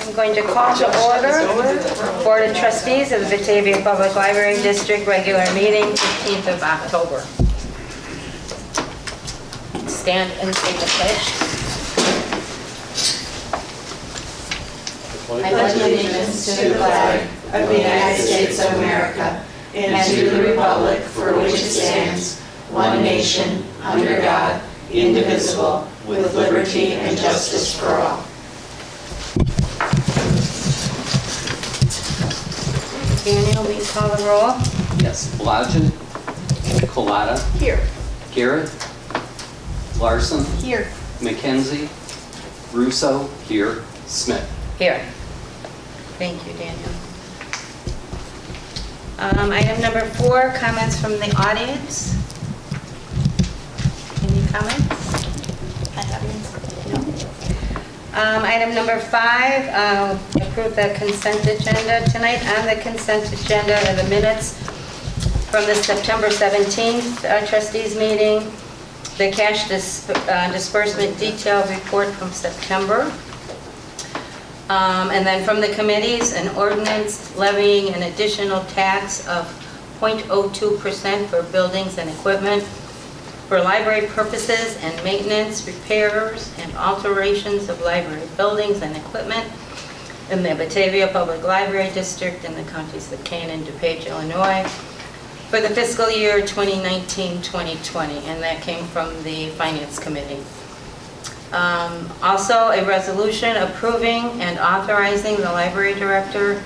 I'm going to call to order Board of Trustees of the Batavia Public Library District regular meeting, 15th of October. Stand and take the pledge. I pledge allegiance to the flag of the United States of America and to the republic for which it stands, one nation, under God, indivisible, with liberty and justice for all. Daniel, will you call the roll? Yes, Blodgett, Colada. Here. Garrett, Larson, Here. McKenzie, Russo, here, Smith. Here. Thank you, Daniel. Item number 4, comments from the audience. Any comments? No. Item number 5, approve the consent agenda. Tonight on the consent agenda are the minutes from the September 17th trustees meeting, the cash disbursement detail report from September, and then from the committees, an ordinance levying an additional tax of 0.02% for buildings and equipment for library purposes and maintenance, repairs, and alterations of library buildings and equipment in the Batavia Public Library District in the counties of Kane and DuPage, Illinois, for the fiscal year 2019-2020, and that came from the Finance Committee. Also, a resolution approving and authorizing the library director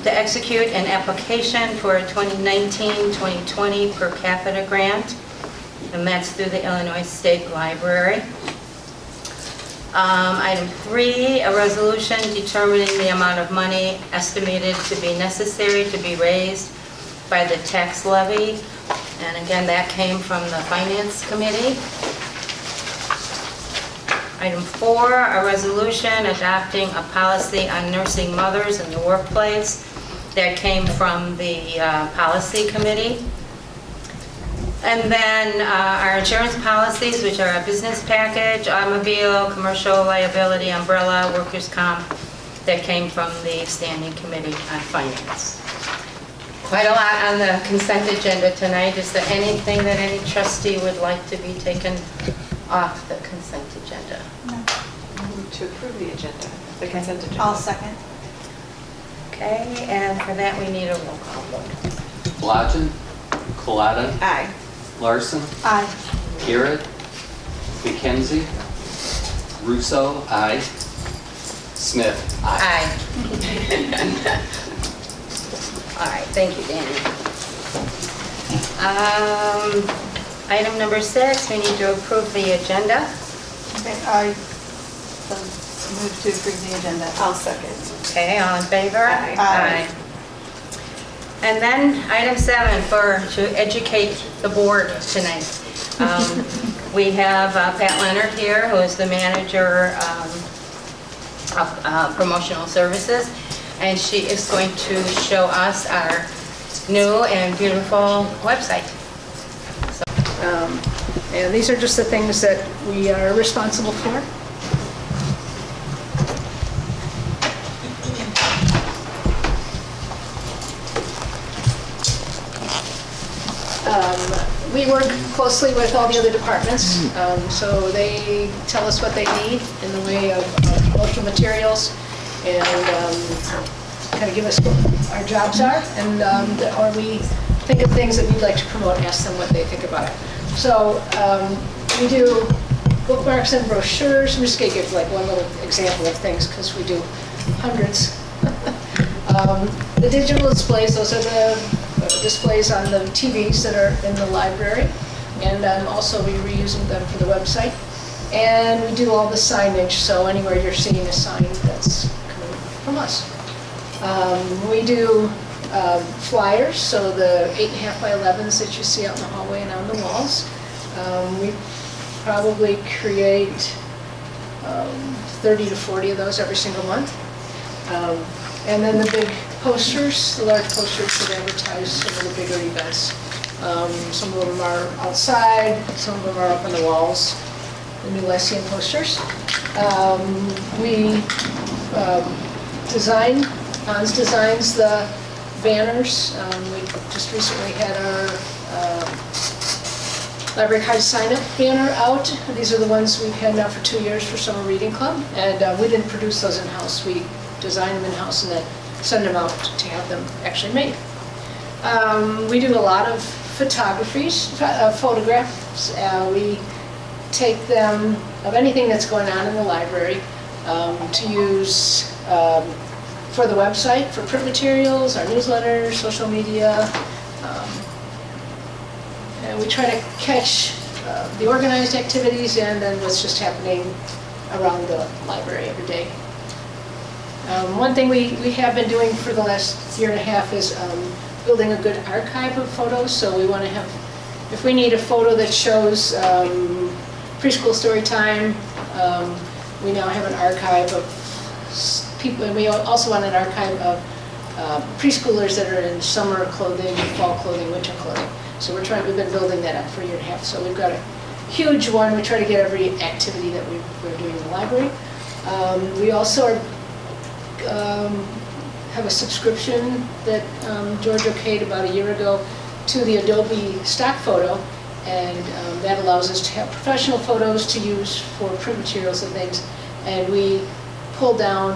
to execute an application for a 2019-2020 per capita grant, and that's through the Illinois State Library. Item 3, a resolution determining the amount of money estimated to be necessary to be raised by the tax levy, and again, that came from the Finance Committee. Item 4, a resolution adopting a policy on nursing mothers in the workplace, that came from the Policy Committee. And then our insurance policies, which are a business package, automobile, commercial liability, umbrella, workers' comp, that came from the Standing Committee on Finance. Quite a lot on the consent agenda tonight. Is there anything that any trustee would like to be taken off the consent agenda? No. Move to approve the agenda, the consent agenda. I'll second. Okay, and for that we need a roll call vote. Blodgett, Colada, Aye. Larson, Aye. Garrett, McKenzie, Russo, aye, Smith, aye. Aye. All right, thank you, Danny. Item number 6, we need to approve the agenda. Okay, I move to approve the agenda. I'll second. Okay, all in favor? Aye. Aye. And then item 7, to educate the board tonight. We have Pat Leonard here, who is the manager of promotional services, and she is going to show us our new and beautiful website. And these are just the things that we are responsible for. We work closely with all the other departments, so they tell us what they need in the way of promotional materials, and kind of give us what our jobs are, and or we think of things that we'd like to promote and ask them what they think about it. So we do bookmarks and brochures. I'm just going to give like one little example of things because we do hundreds. The digital displays, those are the displays on the TVs that are in the library, and also we reuse them for the website. And we do all the signage, so anywhere you're seeing a sign, that's coming from us. We do flyers, so the 8.5 by 11s that you see out in the hallway and on the walls. We probably create 30 to 40 of those every single month. And then the big posters, the large posters that advertise some of the bigger events. Some of them are outside, some of them are up on the walls, the new Lyceum posters. We design. Hans designs the banners. We just recently had our library card sign-up banner out. These are the ones we've had now for 2 years for Summer Reading Club. And we didn't produce those in-house. We design them in-house and then send them out to have them actually made. We do a lot of photographs. We take them of anything that's going on in the library to use for the website, for print materials, our newsletters, social media. And we try to catch the organized activities and then what's just happening around the library every day. One thing we have been doing for the last year and a half is building a good archive of photos. So we want to have, if we need a photo that shows preschool story time, we now have an archive of people, and we also want an archive of preschoolers that are in summer clothing, fall clothing, winter clothing. So we've been building that up for a year and a half. So we've got a huge one. We try to get every activity that we're doing in the library. We also have a subscription that George okayed about a year ago to the Adobe stock photo, and that allows us to have professional photos to use for print materials and things. And we pull down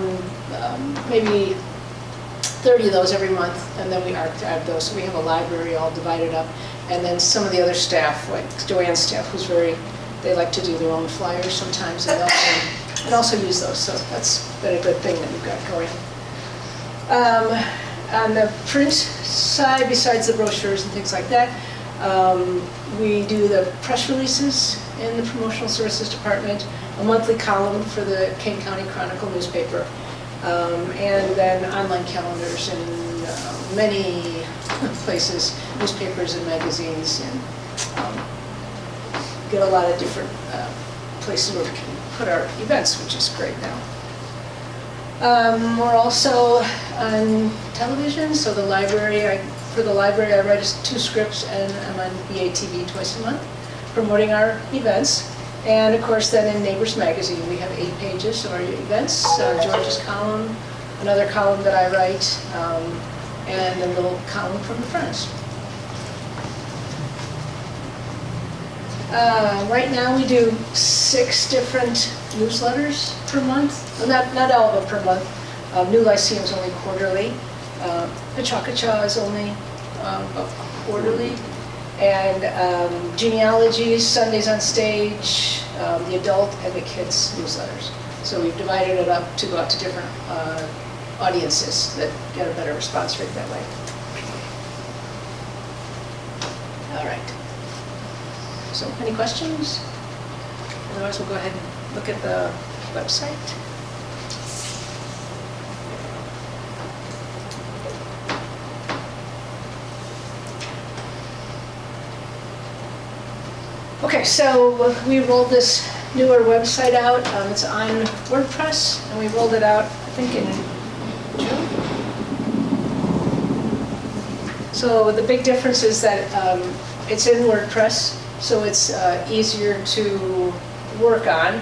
maybe 30 of those every month, and then we archive those. So we have a library all divided up. And then some of the other staff, like Joanne's staff, they like to do their own flyers sometimes, and also use those. So that's been a good thing that we've got going. On the print side, besides the brochures and things like that, we do the press releases in the promotional services department, a monthly column for the Kane County Chronicle newspaper, and then online calendars in many places, newspapers and magazines, and get a lot of different places where we can put our events, which is great now. We're also on television, so for the library I write 2 scripts, and I'm on BATV twice a month promoting our events. And of course then in Neighbors Magazine we have 8 pages of our events, George's column, another column that I write, and a little column from the Friends. Right now we do 6 different newsletters per month. Well, not all of them per month. New Lyceum is only quarterly. Pachacacha is only quarterly. And Genealogy, Sundays on Stage, the adult and the kids newsletters. So we've divided it up to go out to different audiences that get a better response rate that way. All right. So any questions? Otherwise we'll go ahead and look at the website. Okay, so we rolled this newer website out. It's on WordPress, and we rolled it out, I think, in June. So the big difference is that it's in WordPress, so it's easier to work on.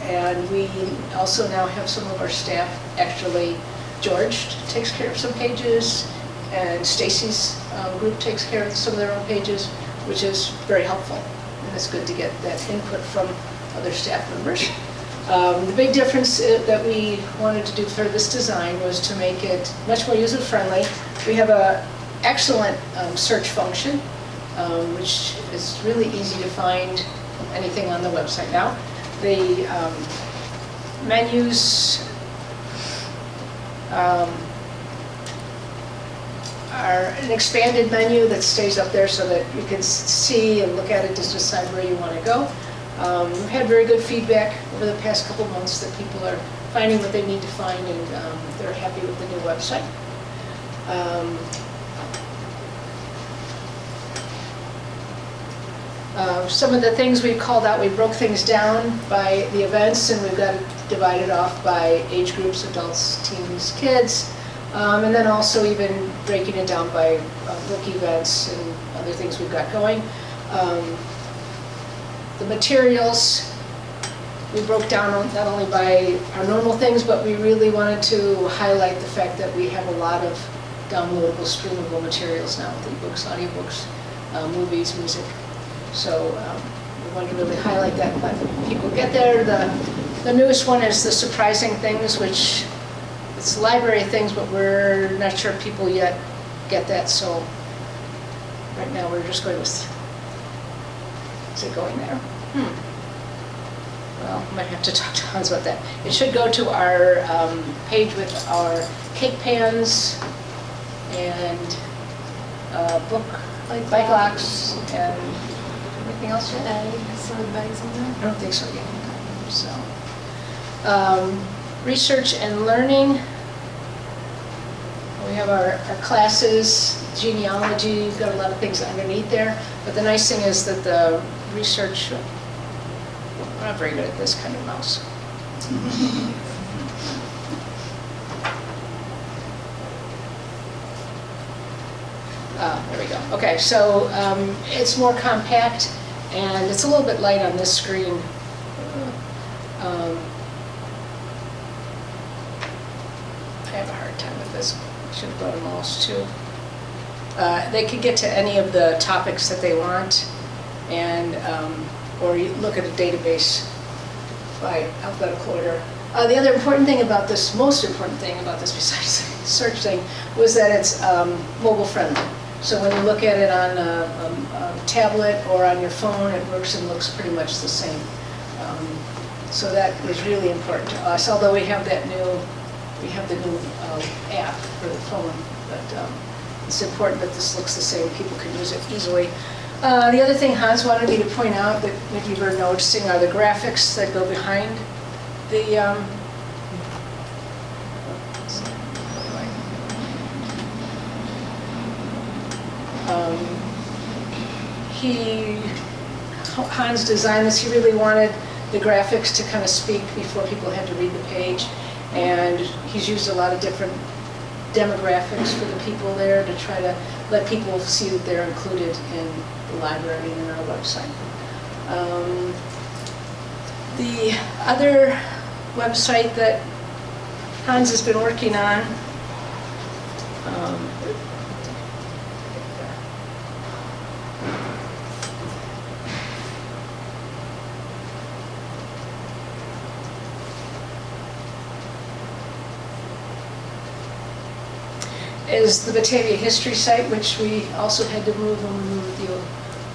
And we also now have some of our staff, actually, George takes care of some pages, and Stacy's group takes care of some of their own pages, which is very helpful. And it's good to get that input from other staff members. The big difference that we wanted to do for this design was to make it much more user-friendly. We have an excellent search function, which is really easy to find anything on the website now. The menus are an expanded menu that stays up there so that you can see and look at it to decide where you want to go. We've had very good feedback over the past couple months that people are finding what they need to find, and they're happy with the new website. Some of the things we called out, we broke things down by the events, and we've got it divided off by age groups, adults, teens, kids, and then also even breaking it down by book events and other things we've got going. The materials we broke down not only by our normal things, but we really wanted to highlight the fact that we have a lot of downloadable, streamable materials now with ebooks, audiobooks, movies, music. So we wanted to really highlight that and let people get there. The newest one is the surprising things, which it's library things, but we're not sure people yet get that. So right now we're just going with, is it going there? Well, might have to talk to Hans about that. It should go to our page with our cake pans and book, bike locks, and anything else yet? bags in there? I don't think so yet. So, research and learning. We have our classes, genealogy, we've got a lot of things underneath there. But the nice thing is that the research, I'm not very good at this kind of mouse. There we go. Okay, so it's more compact and it's a little bit light on this screen. I have a hard time with this. Should have brought a mouse too. They can get to any of the topics that they want, and or you look at a database by alphabetical order. The other important thing about this, most important thing about this besides the search thing, was that it's mobile friendly. So when you look at it on a tablet or on your phone, it works and looks pretty much the same. So that was really important to us, although we have the new app for the phone, but it's important that this looks the same. People can use it easily. The other thing Hans wanted me to point out that maybe you were noticing are the graphics that go behind the Hans designed this. He really wanted the graphics to kind of speak before people had to read the page, and he's used a lot of different demographics for the people there to try to let people see that they're included in the library and in our website. The other website that Hans has been working on is the Batavia history site, which we also had to move when we moved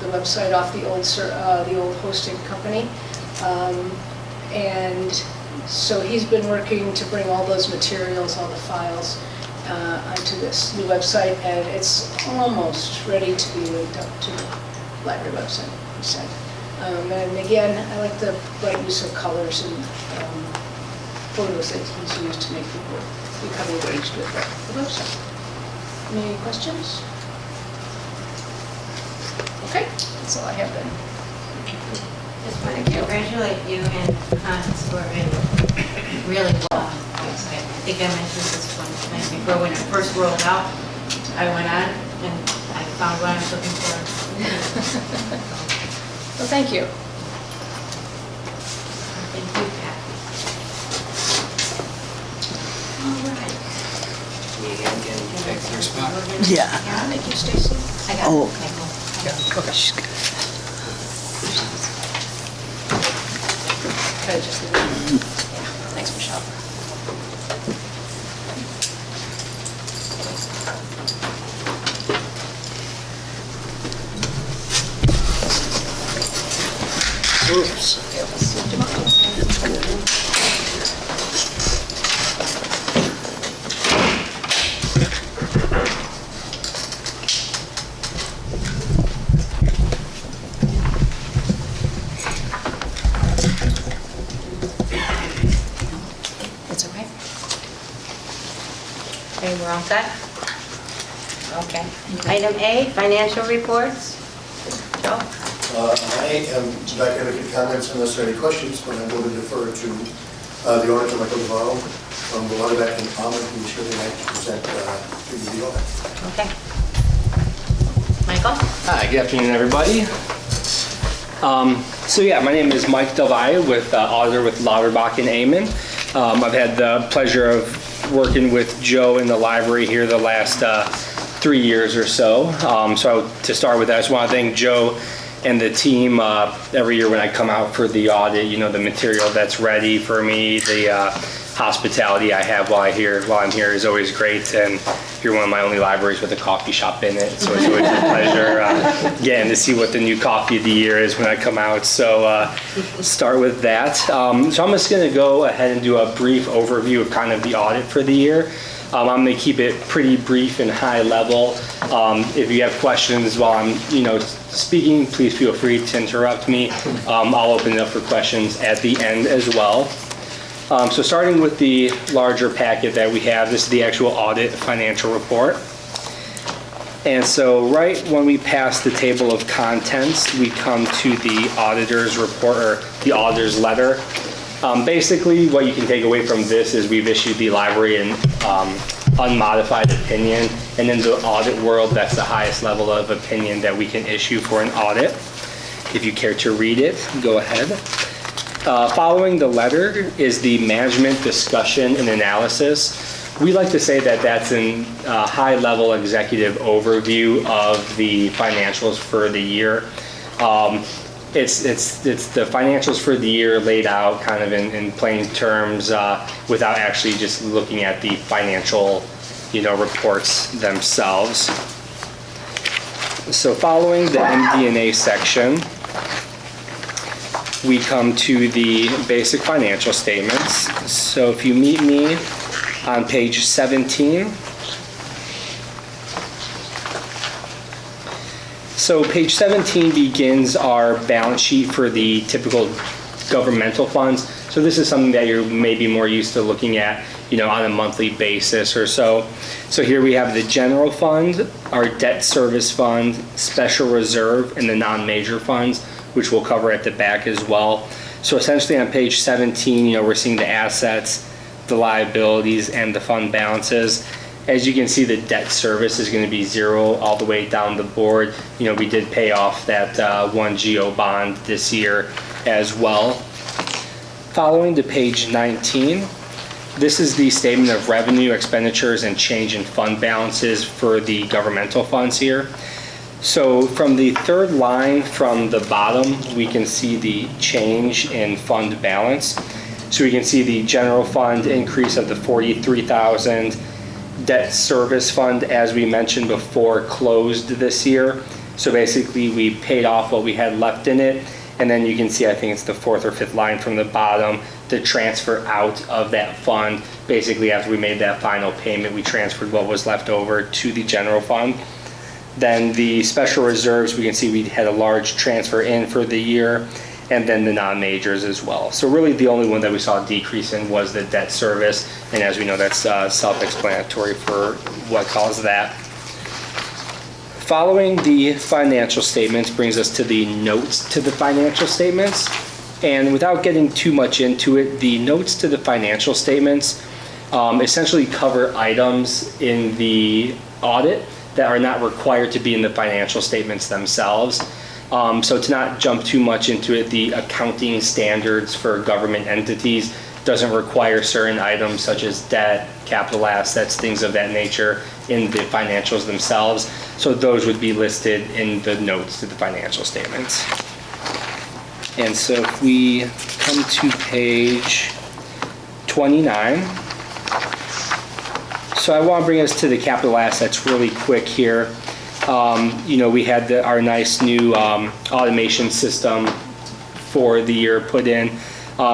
the website off the old hosting company. And so he's been working to bring all those materials, all the files, onto this new website, and it's almost ready to be linked up to the library website, he said. And again, I like the bright use of colors and photos that he's used to make people become engaged with the website. Any questions? Okay, that's all I have then. Just want to congratulate you and Hans for a really well website. I think I mentioned this one before when it first rolled out. I went on and I found what I was looking for. Well, thank you. Thank you, Pat. All right. You gotta get back to your spot. Yeah. Thank you, Stacy. I got Oh. it. Michael. Could I just leave it? Yeah, thanks, Michelle. Oops. Okay, let's lift him up. It's okay. Okay, we're all set? Okay. Item A, financial reports. Joe? I am not going to give comments unless there are any questions, but I'm going to defer to the auditor, Michael Navarro, from the Waterback and Palmer, who is here tonight to present to you the audit. Okay. Michael? Hi, good afternoon, everybody. So yeah, my name is Mike Delvaya with auditor with Lauterbach and Amon. I've had the pleasure of working with Joe in the library here the last 3 years or so. So to start with, I just want to thank Joe and the team. Every year when I come out for the audit, you know, the material that's ready for me, the hospitality I have while I'm here is always great. And you're one of my only libraries with a coffee shop in it, so it's always a pleasure getting to see what the new coffee of the year is when I come out. So start with that. So I'm just going to go ahead and do a brief overview of kind of the audit for the year. I'm going to keep it pretty brief and high level. If you have questions while I'm, speaking, please feel free to interrupt me. I'll open it up for questions at the end as well. So starting with the larger packet that we have, this is the actual audit financial report. And so right when we pass the table of contents, we come to the auditor's report, or the auditor's letter. Basically, what you can take away from this is we've issued the library an unmodified opinion, and in the audit world, that's the highest level of opinion that we can issue for an audit. If you care to read it, go ahead. Following the letter is the management discussion and analysis. We like to say that that's a high-level executive overview of the financials for the year. It's the financials for the year laid out kind of in plain terms without actually just looking at the financial, reports themselves. So following the MD&A section, we come to the basic financial statements. So if you meet me on page 17. So page 17 begins our balance sheet for the typical governmental funds. So this is something that you're maybe more used to looking at, on a monthly basis or so. So here we have the general fund, our debt service fund, special reserve, and the non-major funds, which we'll cover at the back as well. So essentially on page 17, we're seeing the assets, the liabilities, and the fund balances. As you can see, the debt service is going to be zero all the way down the board. We did pay off that one GO bond this year as well. Following to page 19, this is the statement of revenue, expenditures, and change in fund balances for the governmental funds here. So from the third line from the bottom, we can see the change in fund balance. So we can see the general fund increase of the $43,000. Debt service fund, as we mentioned before, closed this year. So basically we paid off what we had left in it. And then you can see, I think it's the fourth or fifth line from the bottom, the transfer out of that fund. Basically after we made that final payment, we transferred what was left over to the general fund. Then the special reserves, we can see we had a large transfer in for the year, and then the non-majors as well. So really the only one that we saw a decrease in was the debt service, and as we know, that's self-explanatory for what caused that. Following the financial statements brings us to the notes to the financial statements, and without getting too much into it, the notes to the financial statements essentially cover items in the audit that are not required to be in the financial statements themselves. So to not jump too much into it, the accounting standards for government entities doesn't require certain items such as debt, capital assets, things of that nature in the financials themselves. So those would be listed in the notes to the financial statements. And so if we come to page 29, so I want to bring us to the capital assets really quick here. We had our nice new automation system for the year put in.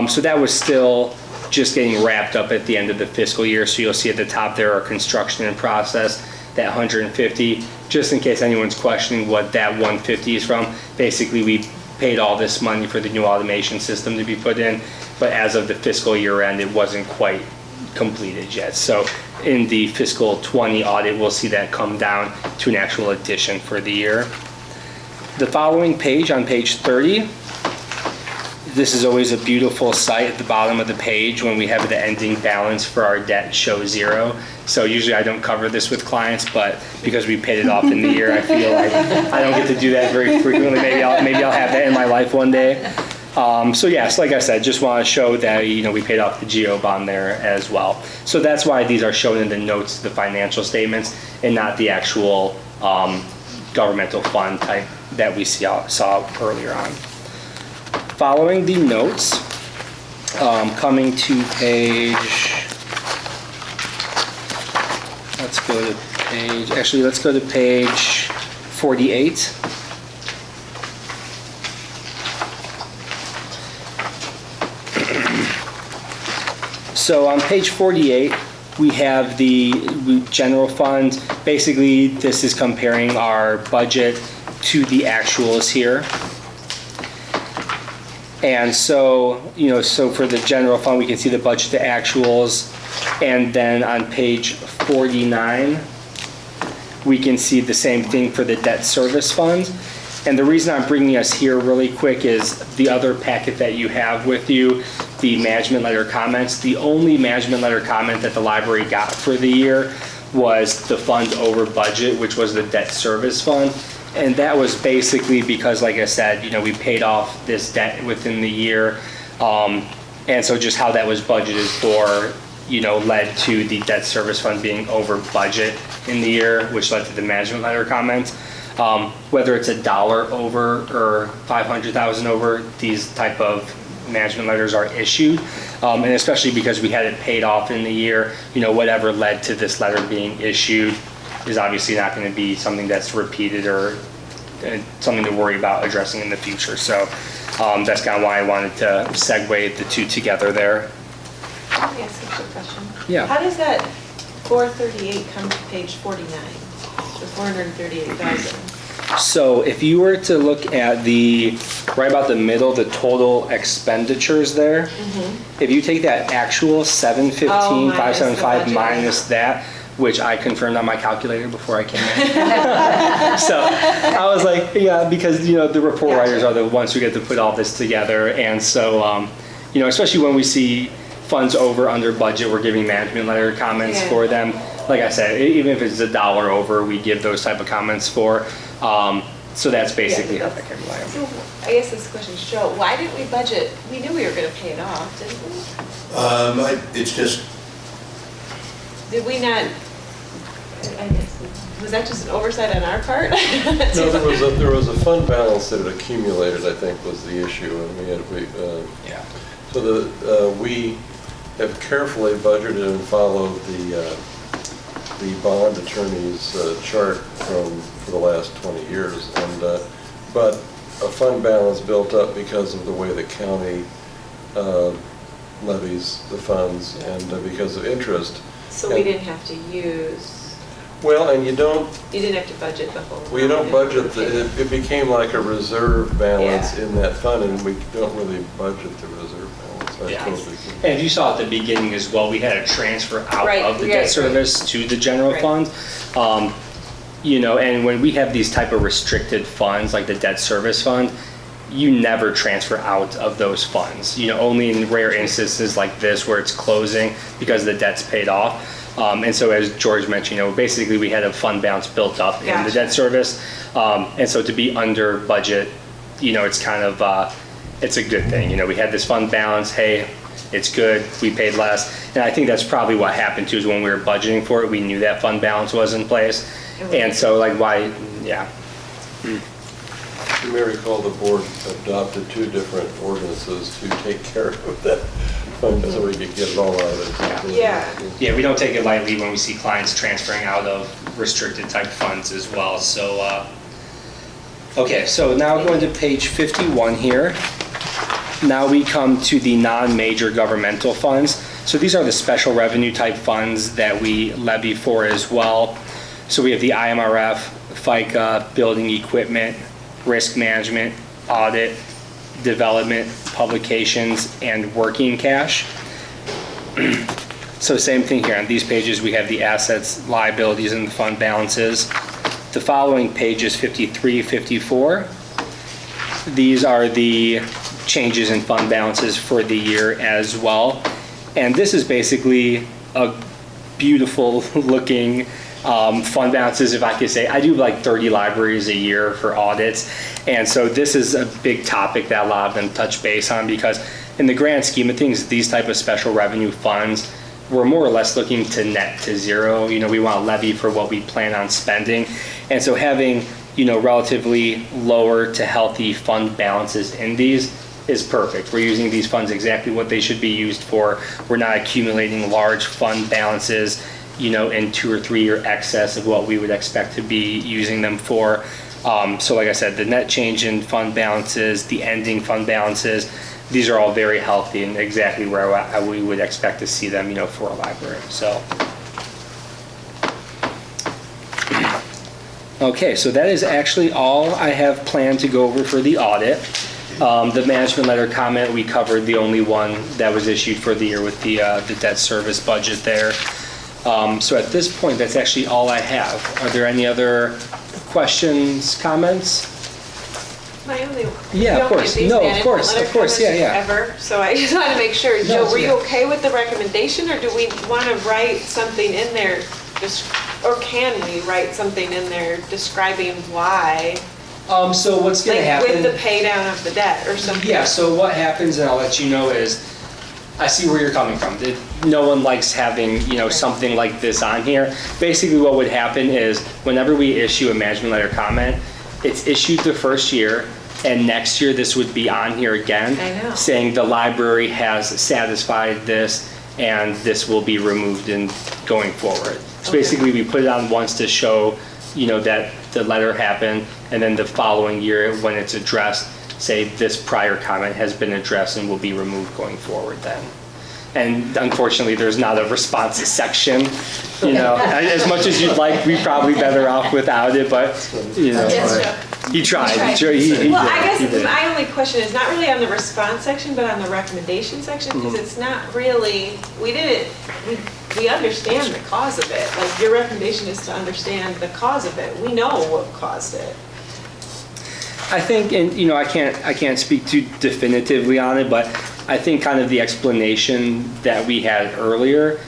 So that was still just getting wrapped up at the end of the fiscal year. So you'll see at the top there, our construction in process, that 150. Just in case anyone's questioning what that 150 is from, basically we paid all this money for the new automation system to be put in, but as of the fiscal year end, it wasn't quite completed yet. So in the fiscal 20 audit, we'll see that come down to an actual addition for the year. The following page, on page 30, This is always a beautiful sight at the bottom of the page when we have the ending balance for our debt show zero. So usually I don't cover this with clients, but because we paid it off in the year, I feel like I don't get to do that very frequently. Maybe I'll have that in my life one day. So yes, like I said, just want to show that, we paid off the GO bond there as well. So that's why these are shown in the notes, the financial statements, and not the actual governmental fund type that we saw earlier on. Following the notes, coming to page, let's go to page 48. So on page 48, we have the general fund. Basically, this is comparing our budget to the actuals here. And so, so for the general fund, we can see the budget to actuals. And then on page 49, we can see the same thing for the debt service fund. And the reason I'm bringing us here really quick is the other packet that you have with you, the management letter comments. The only management letter comment that the library got for the year was the funds over budget, which was the debt service fund. And that was basically because, like I said, we paid off this debt within the year. And so just how that was budgeted for, led to the debt service fund being over budget in the year, which led to the management letter comments. Whether it's $1 over or 500,000 over, these type of management letters are issued. And especially because we had it paid off in the year, whatever led to this letter being issued is obviously not going to be something that's repeated or something to worry about addressing in the future. So that's kind of why I wanted to segue the two together there. Let me ask you a quick question. Yeah. How does that 438 come to page 49? The 438,000? So if you were to look at right about the middle, the total expenditures there, if you take that actual 715,575 minus that, which I confirmed on my calculator before I came in. So I was like, yeah, because the report writers are the ones who get to put all this together, and so especially when we see funds over under budget, we're giving management letter comments for them. Like I said, even if it's $1 over, we give those type of comments for. So that's basically how that came alive. So I guess this question is, Joe, why didn't we budget? We knew we were going to pay it off, didn't we? It's just, Did we not? I guess, was that just an oversight on our part? No, there was a fund balance that had accumulated, I think, was the issue, and we have carefully budgeted and followed the bond attorney's chart for the last 20 years, and but a fund balance built up because of the way the county levies the funds and because of interest. So we didn't have to use. Well, and you don't. You didn't have to budget the whole. Well, you don't budget. It became like a reserve balance Yeah. in that fund, and we don't really budget the reserve balance. I Yeah. totally agree. And if you saw at the beginning as well, we had a transfer out Right, of the right, debt right. service to the general Right. fund. And when we have these type of restricted funds, like the debt service fund, you never transfer out of those funds. Only in rare instances like this where it's closing because the debt's paid off. And so as George mentioned, basically we had a fund balance built up in the Gotcha. debt service. And so to be under budget, it's kind of, it's a good thing. We had this fund balance, hey, it's good, we paid less. And I think that's probably what happened too, is when we were budgeting for it, we knew that fund balance was in place. And so yeah. You may recall the board adopted 2 different ordinances to take care of that fund so we could get it all out of it. Yeah. Yeah, we don't take it lightly when we see clients transferring out of restricted type funds as well. So, okay, so now going to page 51 here. Now we come to the non-major governmental funds. So these are the special revenue type funds that we levy for as well. So we have the IMRF, FICA, building equipment, risk management, audit, development, publications, and working cash. So same thing here. On these pages, we have the assets, liabilities, and the fund balances. The following pages, 53, 54, these are the changes in fund balances for the year as well. And this is basically a beautiful looking fund balances, if I could say. I do like 30 libraries a year for audits. And so this is a big topic that a lot of them touch base on, because in the grand scheme of things, these type of special revenue funds, we're more or less looking to net to zero. You know, we want to levy for what we plan on spending. And so having, you know, relatively lower to healthy fund balances in these is perfect. We're using these funds exactly what they should be used for. We're not accumulating large fund balances, you know, in 2 or 3 year excess of what we would expect to be using them for. So like I said, the net change in fund balances, the ending fund balances, these are all very healthy and exactly where we would expect to see them, you know, for a library. So, okay, so that is actually all I have planned to go over for the audit. The management letter comment, we covered the only one that was issued for the year with the debt service budget there. So at this point, that's actually all I have. Are there any other questions, comments? My only. Yeah, of course. No, of course, yeah. Ever, so I just want to make sure, Joe, were you okay with the recommendation, or do we want to write something in there, or can we write something in there describing why? So what's going to happen? With the pay down of the debt or something? Yeah, so what happens, and I'll let you know, is I see where you're coming from. No one likes having, you know, something like this on here. Basically what would happen is whenever we issue a management letter comment, it's issued the first year, and next year this would be on here again, saying the library has satisfied this and this will be removed in going forward. So basically we put it on once to show, you know, that the letter happened, and then the following year when it's addressed, say this prior comment has been addressed and will be removed going forward then. And unfortunately, there's not a responses section, you know. As much as you'd like, we're probably better off without it, but, you know. He tried. He did. Well, I guess my only question is not really on the response section, but on the recommendation section, because it's not really, we understand the cause of it. Like, your recommendation is to understand the cause of it. We know what caused it. I think, and you know, I can't speak too definitively on it, but I think kind of the explanation that we had earlier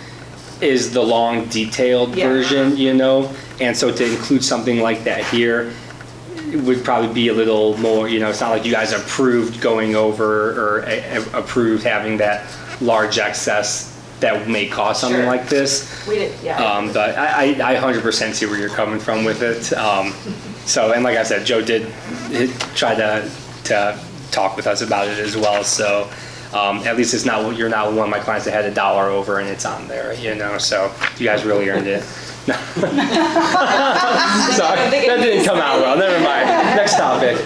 is the long, detailed version, you know, and so to include something like that here would probably be a little more, you know, it's not like you guys approved going over or approved having that large excess that may cause something like this. We did, yeah. But I 100% see where you're coming from with it. So, and like I said, Joe did try to talk with us about it as well. So at least it's not, you're not one of my clients that had $1 over and it's on there, you know, so you guys really earned it. Sorry, that didn't come out well. Never mind. Next topic.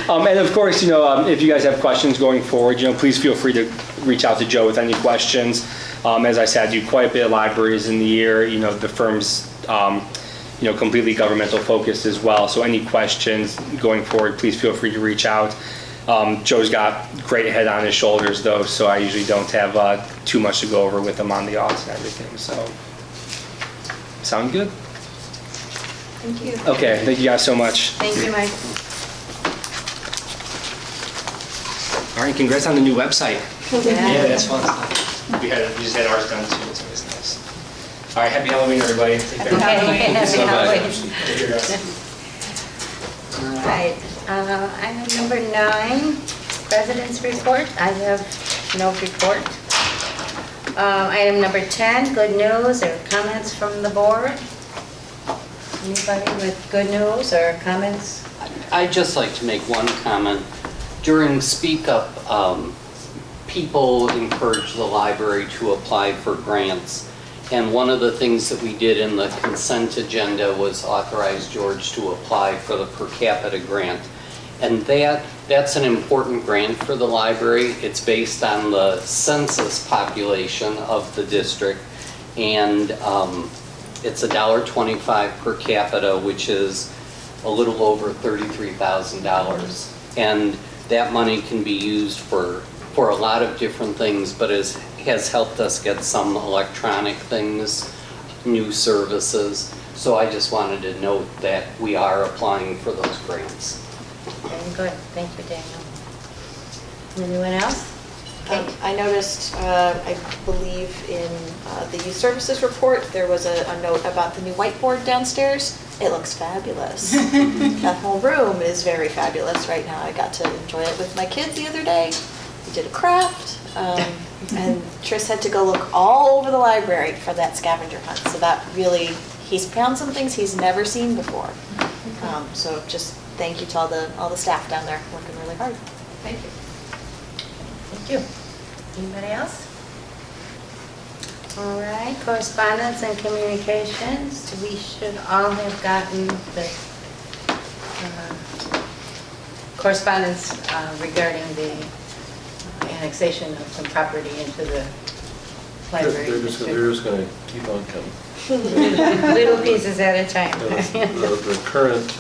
And of course, you know, if you guys have questions going forward, you know, please feel free to reach out to Joe with any questions. As I said, I do quite a bit of libraries in the year. You know, the firm's, you know, completely governmental focused as well. So any questions going forward, please feel free to reach out. Joe's got great head on his shoulders though, so I usually don't have too much to go over with him on the audits and everything. So, sound good? Thank you. Okay, thank you guys so much. Thank you, Mike. All right, congrats on the new website. Yeah, that's fun. We just had ours done too, so it's nice. All right, happy Halloween, everybody. Take care. Happy Halloween. Take care, guys. All right, item number 9, President's Report. I have no report. Item number 10, good news or comments from the board? Anybody with good news or comments? I'd just like to make one comment. During Speak Up, people encouraged the library to apply for grants. And one of the things that we did in the consent agenda was authorize George to apply for the per capita grant. And that's an important grant for the library. It's based on the census population of the district. And it's $1.25 per capita, which is a little over $33,000. And that money can be used for a lot of different things, but has helped us get some electronic things, new services. So I just wanted to note that we are applying for those grants. Very good, thank you, Daniel. Anyone else? Kate? I noticed, I believe in the youth services report, there was a note about the new whiteboard downstairs. It looks fabulous. That whole room is very fabulous right now. I got to enjoy it with my kids the other day. We did a craft, and Tris had to go look all over the library for that scavenger hunt. So that really, he's found some things he's never seen before. So just thank you to all the staff down there working really hard. Thank you. Thank you. Anybody else? All right, correspondence and communications. We should all have gotten the correspondence regarding the annexation of some property into the library They're district. just going to keep on coming. Little pieces at a time. The current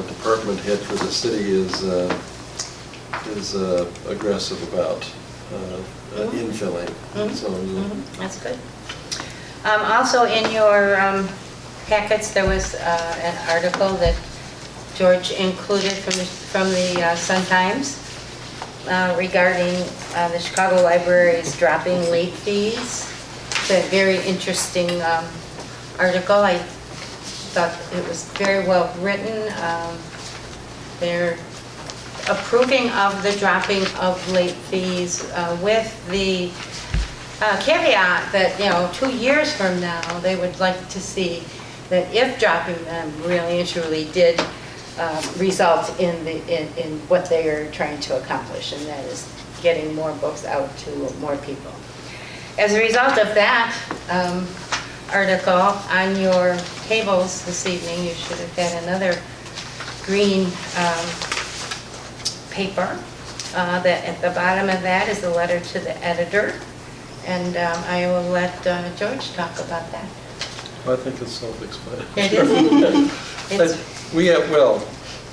department head for the city is aggressive about infilling. So, That's good. Also, in your packets, there was an article that George included from the Sun-Times regarding the Chicago Library's dropping late fees. It's a very interesting article. I thought it was very well written. They're approving of the dropping of late fees with the caveat that, 2 years from now, they would like to see that if dropping them really and truly did result in what they are trying to accomplish, and that is getting more books out to more people. As a result of that article, on your tables this evening, you should have had another green paper. That at the bottom of that is a letter to the editor, and I will let George talk about that. I think it's self-explanatory. It is. We have, well,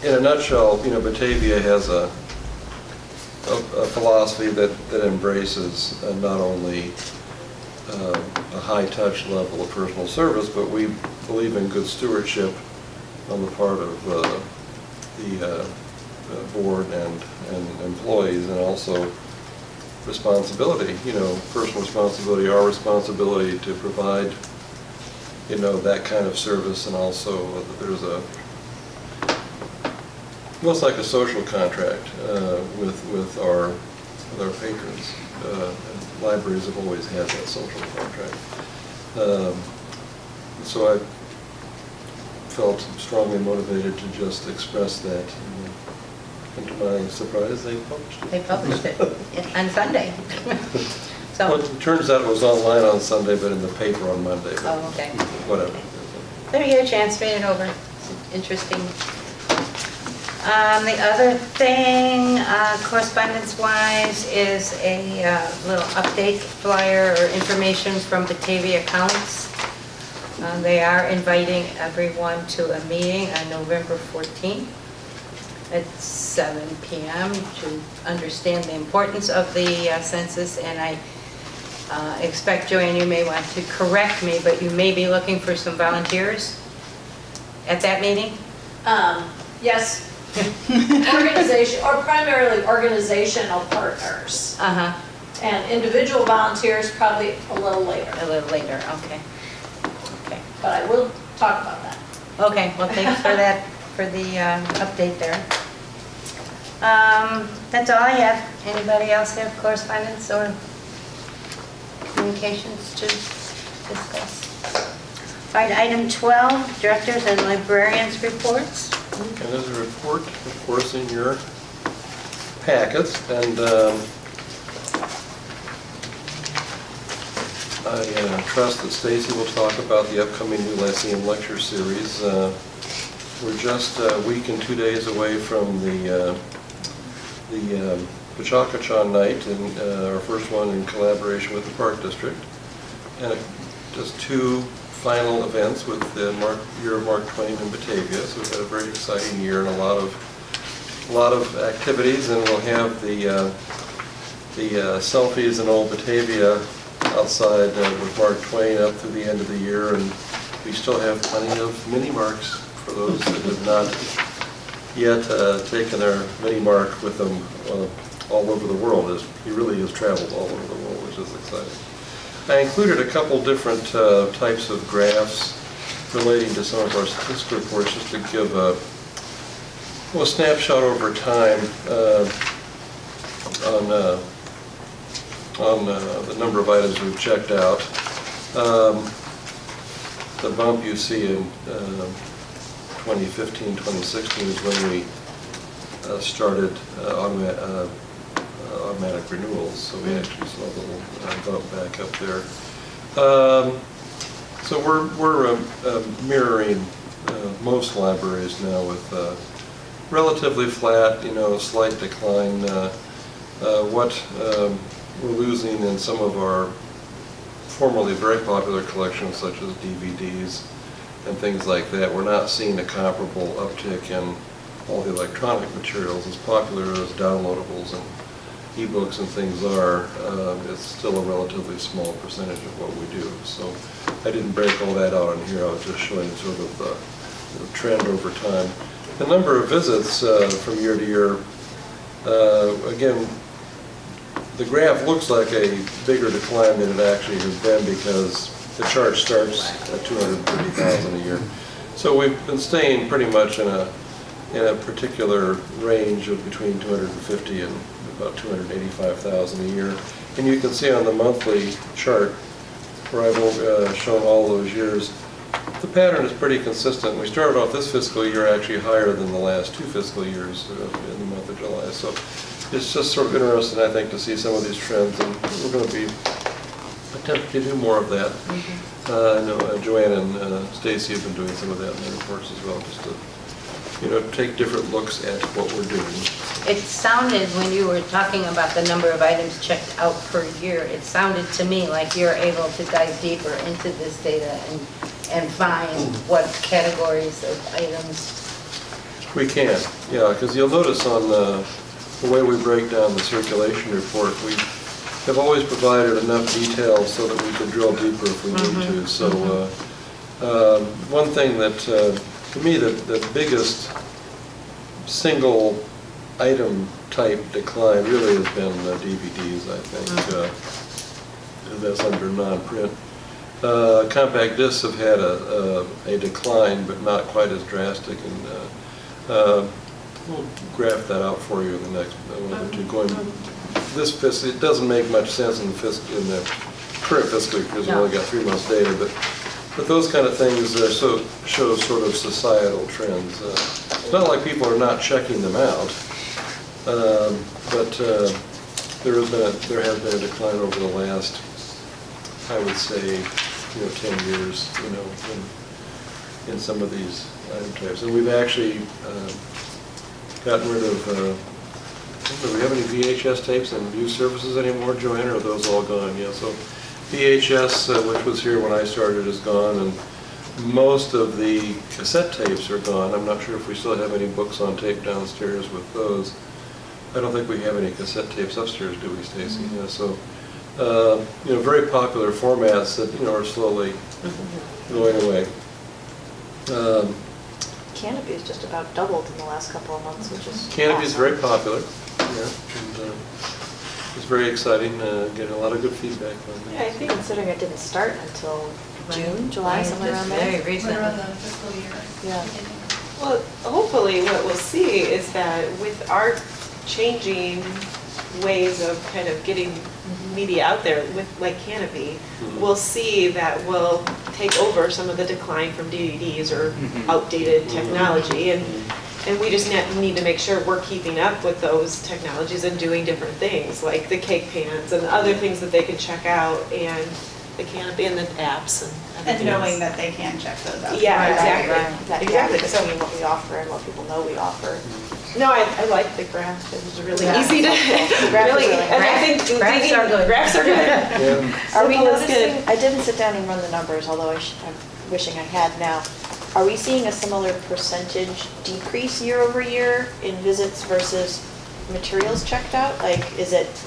in a nutshell, Batavia has a philosophy that embraces not only a high-touch level of personal service, but we believe in good stewardship on the part of the board and employees, and also responsibility, personal responsibility, our responsibility to provide, that kind of service, and also there's almost like a social contract with our patrons. Libraries have always had that social contract. So I felt strongly motivated to just express that. And to my surprise, they published it. They published it on Sunday. Well, it turns out it was online on Sunday, but in the paper on Monday. But Oh, okay. whatever. Let me get a chance, read it over. It's interesting. The other thing, correspondence-wise, is a little update flyer or information from Batavia Counts. They are inviting everyone to a meeting on November 14th at 7 p.m. to understand the importance of the census, and I expect, Joanne, you may want to correct me, but you may be looking for some volunteers at that meeting? Yes. Organization, or primarily organizational partners. Uh-huh, And individual volunteers probably a little later, a little later, okay. Okay, but I will talk about that. okay, well, thanks for that, for the update there. That's all I have. Anybody else have correspondence or communications to discuss? All right, item 12, directors and librarians reports. And there's a report, of course, in your packets, and I trust that Stacy will talk about the upcoming New Lyceum Lecture Series. We're just a week and 2 days away from the Pachakacha Night, and our first one in collaboration with the Park District, and just 2 final events with the year of Mark Twain in Batavia. So we've had a very exciting year and a lot of activities, and we'll have the selfies in Old Batavia outside with Mark Twain up through the end of the year, and we still have plenty of mini marks for those that have not yet taken their mini mark with them all over the world. He really has traveled all over the world, which is exciting. I included a couple different types of graphs relating to some of our statistical reports, just to give a snapshot over time on the number of items we've checked out. The bump you see in 2015, 2016 is when we started automatic renewals, so we actually saw a little bump back up there. So we're mirroring most libraries now with relatively flat, slight decline. What we're losing in some of our formerly very popular collections, such as DVDs and things like that, we're not seeing a comparable uptick in all the electronic materials. As popular as downloadables and ebooks and things are, it's still a relatively small percentage of what we do. So I didn't break all that out on here. I was just showing sort of the trend over time. The number of visits from year to year, again, the graph looks like a bigger decline than it actually has been because the chart starts at 230,000 a year. So we've been staying pretty much in a particular range of between 250 and about 285,000 a year. And you can see on the monthly chart, where I've shown all those years, the pattern is pretty consistent. We started off this fiscal year actually higher than the last 2 fiscal years in the month of July. So it's just sort of interesting, I think, to see some of these trends, and we're going to be attempting to do more of that. I know Joanne and Stacy have been doing some of that in their reports as well, just to take different looks at what we're doing. It sounded, when you were talking about the number of items checked out per year, it sounded to me like you're able to dive deeper into this data and find what categories of items. We can, yeah, because you'll notice on the way we break down the circulation report, we have always provided enough detail so that we can drill deeper if we need to. So one thing that, to me, the biggest single item type decline really has been DVDs, I think. That's under non-print. Compact discs have had a decline, but not quite as drastic, and we'll graph that out for you in the next one or two. Going this fiscal, it doesn't make much sense in the current fiscal year because we only got 3 months data, but those kind of things show sort of societal trends. It's not like people are not checking them out, but there has been a decline over the last, I would say, 10 years, in some of these item types. And we've actually gotten rid of, do we have any VHS tapes and view services anymore, Joanne, or are those all gone? Yeah, so VHS, which was here when I started, is gone, and most of the cassette tapes are gone. I'm not sure if we still have any books on tape downstairs with those. I don't think we have any cassette tapes upstairs, do we, Stacy? Yeah, so very popular formats that are slowly going away. Canopy has just about doubled in the last couple of months, which is Canopy is awesome. very popular. Yeah, and, it's very exciting. Getting a lot of good feedback on that. Yeah, I think Considering it didn't start until June, July, somewhere around there. Very recent. We're on the fiscal year. Yeah. Well, hopefully what we'll see is that with our changing ways of kind of getting media out there with like Canopy, we'll see that we'll take over some of the decline from DVDs or outdated technology, and we just need to make sure we're keeping up with those technologies and doing different things like the cake pans and other things that they can check out, and the Canopy and the apps and And everything knowing else. that they can check those out. Yeah, Right, exactly. right. That Exactly. gap between what we offer and what people know we offer. No, I like the graph. It was really Yeah. easy to, graph is really, really and I think Graphs are good. Graphs are good. Yeah. Are we Simple is noticing, good. I didn't sit down and run the numbers, although I'm wishing I had now. Are we seeing a similar percentage decrease year over year in visits versus materials checked out? Like,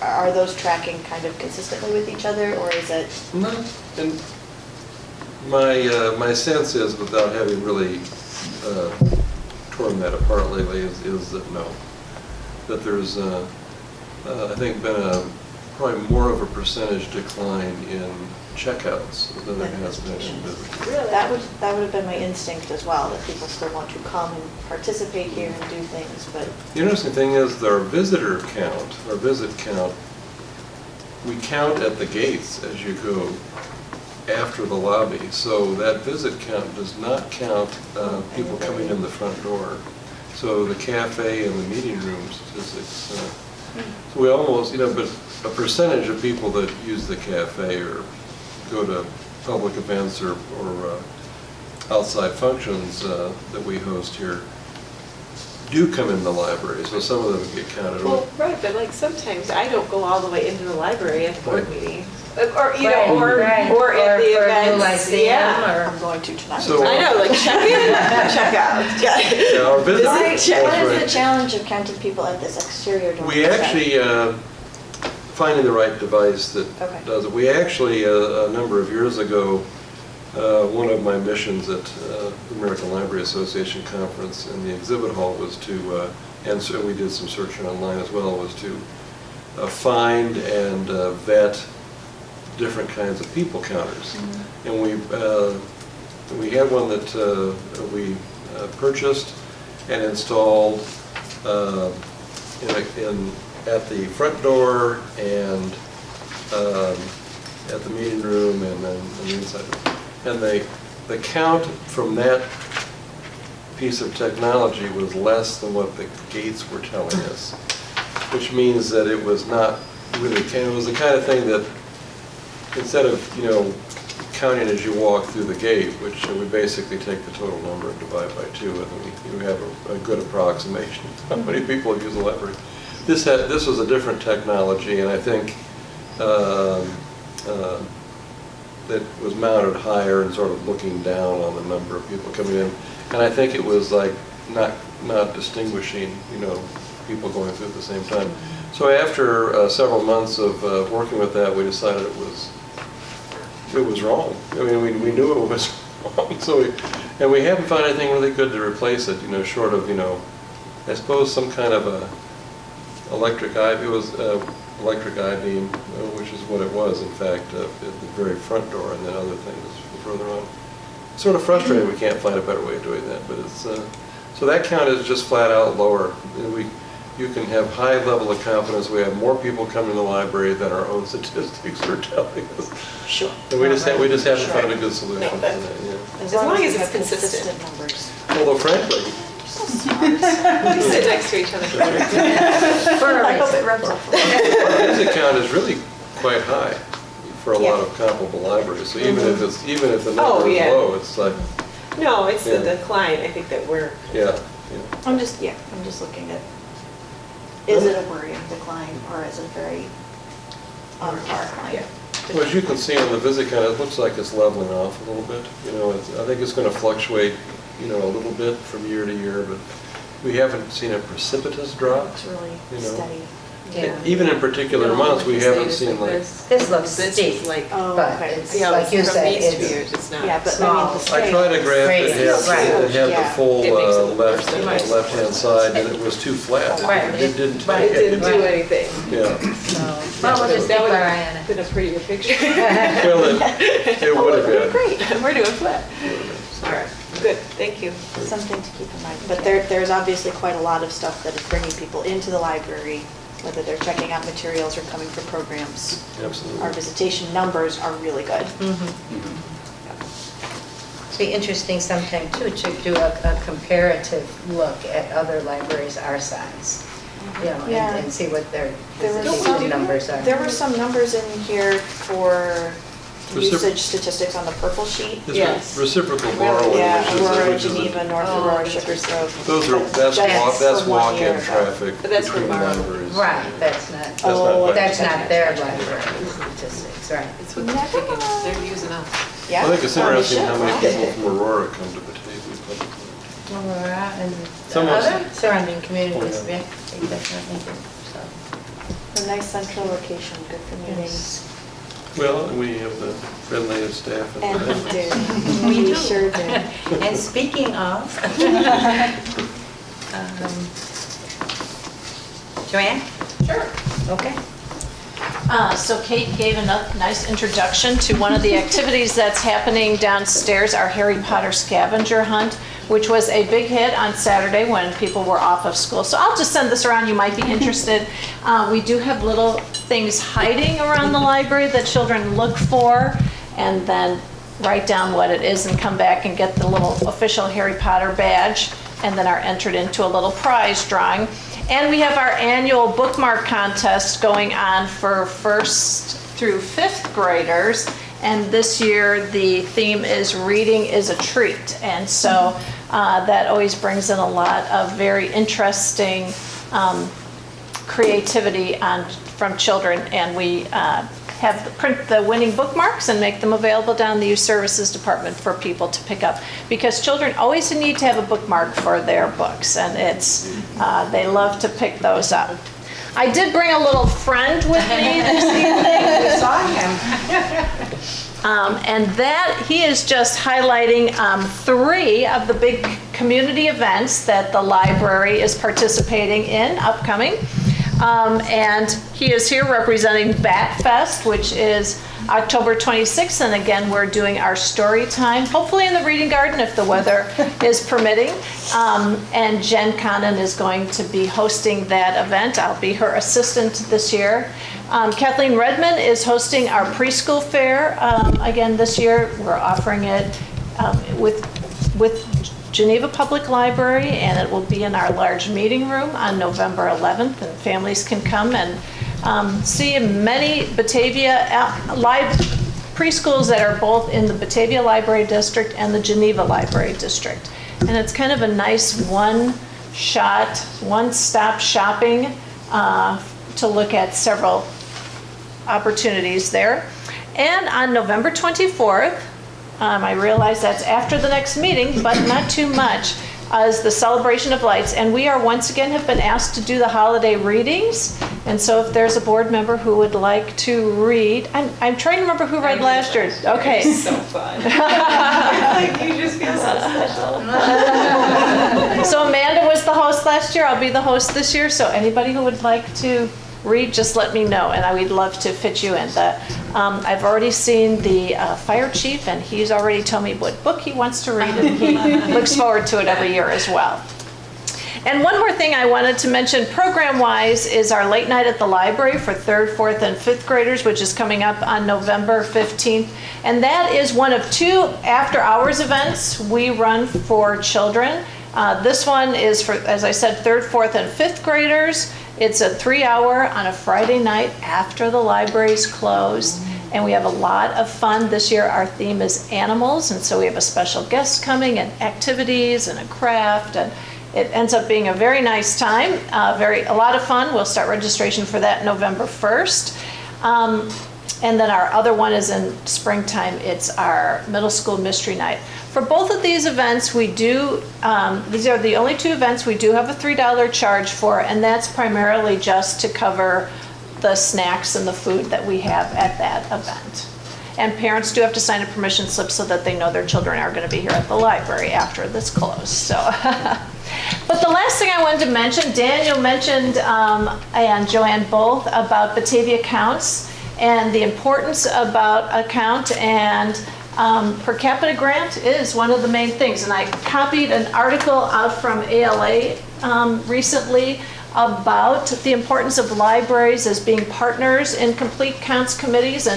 are those tracking kind of consistently with each other, or is it? No, and my sense is, without having really torn that apart lately is that no. That there's, I think, been probably more of a percentage decline in checkouts than there has been in visitors. Really? That would have been my instinct as well, that people still want to come and participate here and do things, but. The interesting thing is our visitor count, our visit count, we count at the gates as you go after the lobby. So that visit count does not count people coming in the front door. So the cafe and the meeting room statistics, so we almost, but a percentage of people that use the cafe or go to public events or outside functions that we host here do come in the library, so some of them get counted. Well, right, but like sometimes I don't go all the way into the library at the board Right. meeting. Or, you Right, know, or right. at the Or for a new events, lyceum, yeah. I'm going to tonight. So- I know, like check in, check out. Yeah, our visit, What that's is the right. challenge of counting people at this exterior door? We actually, finding the right device that Okay. does it. We actually, a number of years ago, one of my missions at the American Library Association conference in the exhibit hall was to, and so we did some searching online as well, was to find and vet different kinds of people counters. Mm-hmm. And we had one that we purchased and installed at the front door and at the meeting room and then on the inside. And the count from that piece of technology was less than what the gates were telling us, which means that it was not really, it was the kind of thing that instead of, counting as you walk through the gate, which we basically take the total number and divide by 2, and then we have a good approximation of how many people use the library. This was a different technology, and I think that was mounted higher and sort of looking down on the number of people coming in. And I think it was like not distinguishing, people going through at the same time. So after several months of working with that, we decided it was wrong. I mean, we knew it was wrong. So we haven't found anything really good to replace it, short of, I suppose some kind of a electric I-beam, which is what it was, in fact, at the very front door, and then other things further on. It's sort of frustrating we can't find a better way of doing that, but it's, so that count is just flat out lower. You can have high level of confidence we have more people coming to the library than our own statistics are telling us. Sure. And we just haven't Sure. found a good solution No, for but- that, yeah. As long long as as it's we have consistent. numbers. Although frankly, We sit next to each other. I hope it rubs off. our visit count is really quite high for a lot Yeah. of comparable libraries. So even if the Oh, number is yeah. low, it's like, No, it's the Yeah. decline, I think that we're, yeah. I'm just looking at, is it a worrying decline or is it very on par line? Yeah. Well, as you can see on the visit count, it looks like it's leveling off a little bit. I think it's going to fluctuate, a little bit from year to year, but we haven't seen a precipitous drop. It's really know. steady. Yeah. Even in particular months, we haven't seen like, This looks This steep, is like, Oh, but okay. it's yeah, like you from say, these 2 it's years, it's not. Yeah, but I small. mean, the I straight. tried a graph Radius, right. that had the Yeah. full It makes it look worse than mine. left-hand side, and it was too flat. Right. It didn't. Right. It didn't do anything. Yeah. so, well, we'll just keep That our would eye on have it. been a prettier picture. Well, it would have been. Great, We're doing flat. All right, good, thank you. something to keep in mind. But there's obviously quite a lot of stuff that is bringing people into the library, whether they're checking out materials or coming for programs. Absolutely. Our visitation numbers are really good. It'd be interesting sometime too to do a comparative look at other libraries our size, Yeah. and see what their There were visitation some- numbers are. There were some numbers in here for Recipro- usage statistics on the purple sheet. Yes. Reciprocal borrowing, Yeah, Aurora, which is Geneva, North Oh, Aurora, that's Sugar Grove. those are, But that's for 1 walk-in year. traffic But that's for between borrowing. libraries. Right, that's not, Oh, that's not their library statistics, right. It's what Never they're thinking, mind. they're using us. Yeah. I think it's Oh, they interesting should, how many right. people from Aurora come to Batavia Public Library. Aurora and Some the of- other surrounding communities, Oh, yeah. yeah, they definitely do, so. A nice central location, good for meetings. Well, we have the friendliest staff in And the we do. We sure do. And speaking of, Joanne? Sure. Okay. So Kate gave a nice introduction to one of the activities that's happening downstairs, our Harry Potter scavenger hunt, which was a big hit on Saturday when people were off of school. So I'll just send this around, you might be interested. We do have little things hiding around the library that children look for, and then write down what it is and come back and get the little official Harry Potter badge, and then are entered into a little prize drawing. And we have our annual bookmark contest going on for 1st through 5th graders. And this year, the theme is Reading is a Treat. And so that always brings in a lot of very interesting creativity from children. And we print the winning bookmarks and make them available down the Youth Services Department for people to pick up, because children always need to have a bookmark for their books, and they love to pick those up. I did bring a little friend with me this evening. We saw him. And that he is just highlighting 3 of the big community events that the library is participating in upcoming. And he is here representing Bat Fest, which is October 26th. And again, we're doing our story time, hopefully in the reading garden if the weather is permitting. And Jen Connon is going to be hosting that event. I'll be her assistant this year. Kathleen Redmond is hosting our preschool fair. Again, this year we're offering it with Geneva Public Library, and it will be in our large meeting room on November 11th, and families can come and see many Batavia preschools that are both in the Batavia Library District and the Geneva Library District. And it's kind of a nice one-shot, one-stop shopping to look at several opportunities there. And on November 24th, I realize that's after the next meeting, but not too much, is the Celebration of Lights. And we are once again have been asked to do the holiday readings. And so if there's a board member who would like to read, I'm trying to remember who read last year. Okay. It's so fun. Like, you just feel so special. So Amanda was the host last year. I'll be the host this year. So anybody who would like to read, just let me know, and I would love to fit you in. I've already seen the fire chief, and he's already told me what book he wants to read, and he looks forward to it every year as well. And one more thing I wanted to mention program-wise is our late night at the library for 3rd, 4th, and 5th graders, which is coming up on November 15th. And that is one of 2 after-hours events we run for children. This one is for, as I said, 3rd, 4th, and 5th graders. It's a 3-hour on a Friday night after the library's closed, and we have a lot of fun. This year our theme is animals, and so we have a special guest coming and activities and a craft, and it ends up being a very nice time, a lot of fun. We'll start registration for that November 1st. And then our other one is in springtime. It's our middle school mystery night. For both of these events, we do, these are the only 2 events we do have a $3 charge for, and that's primarily just to cover the snacks and the food that we have at that event. And parents do have to sign a permission slip so that they know their children are going to be here at the library after this closed. So, but the last thing I wanted to mention, Daniel mentioned, and Joanne both, about Batavia Counts and the importance about a count, and per capita grant is one of the main things. And I copied an article out from ALA recently about the importance of libraries as being partners in complete counts committees.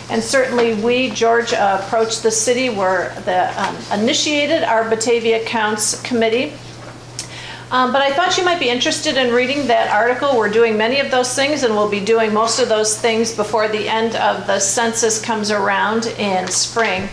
And certainly we, George, approached the city, initiated our Batavia Counts Committee. But I thought you might be interested in reading that article. We're doing many of those things, and we'll be doing most of those things before the end of the census comes around in spring.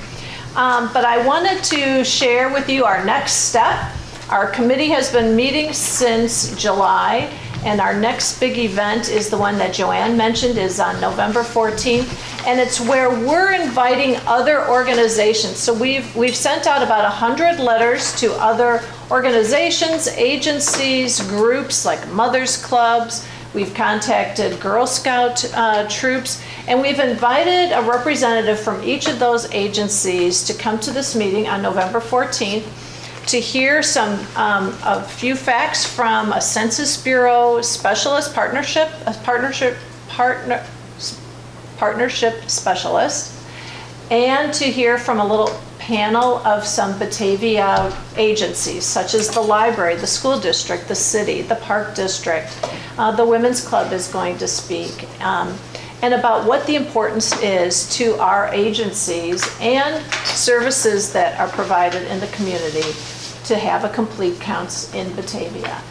But I wanted to share with you our next step. Our committee has been meeting since July, and our next big event is the one that Joanne mentioned, is on November 14th, and it's where we're inviting other organizations. So we've sent out about 100 letters to other organizations, agencies, groups like mothers clubs. We've contacted Girl Scout troops, and we've invited a representative from each of those agencies to come to this meeting on November 14th to hear a few facts from a Census Bureau specialist partnership specialist, and to hear from a little panel of some Batavia agencies, such as the library, the school district, the city, the park district. The women's club is going to speak, and about what the importance is to our agencies and services that are provided in the community to have a complete counts in Batavia.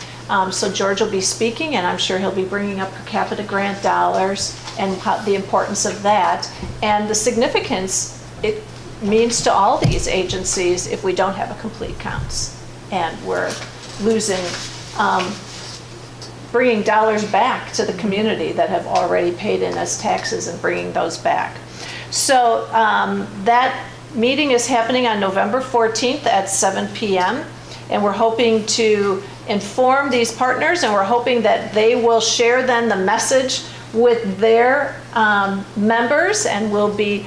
So George will be speaking, and I'm sure he'll be bringing up per capita grant dollars and the importance of that and the significance it means to all these agencies if we don't have a complete counts and we're losing, bringing dollars back to the community that have already paid in as taxes and bringing those back. So that meeting is happening on November 14th at 7 p.m. and we're hoping to inform these partners, and we're hoping that they will share then the message with their members, and we'll be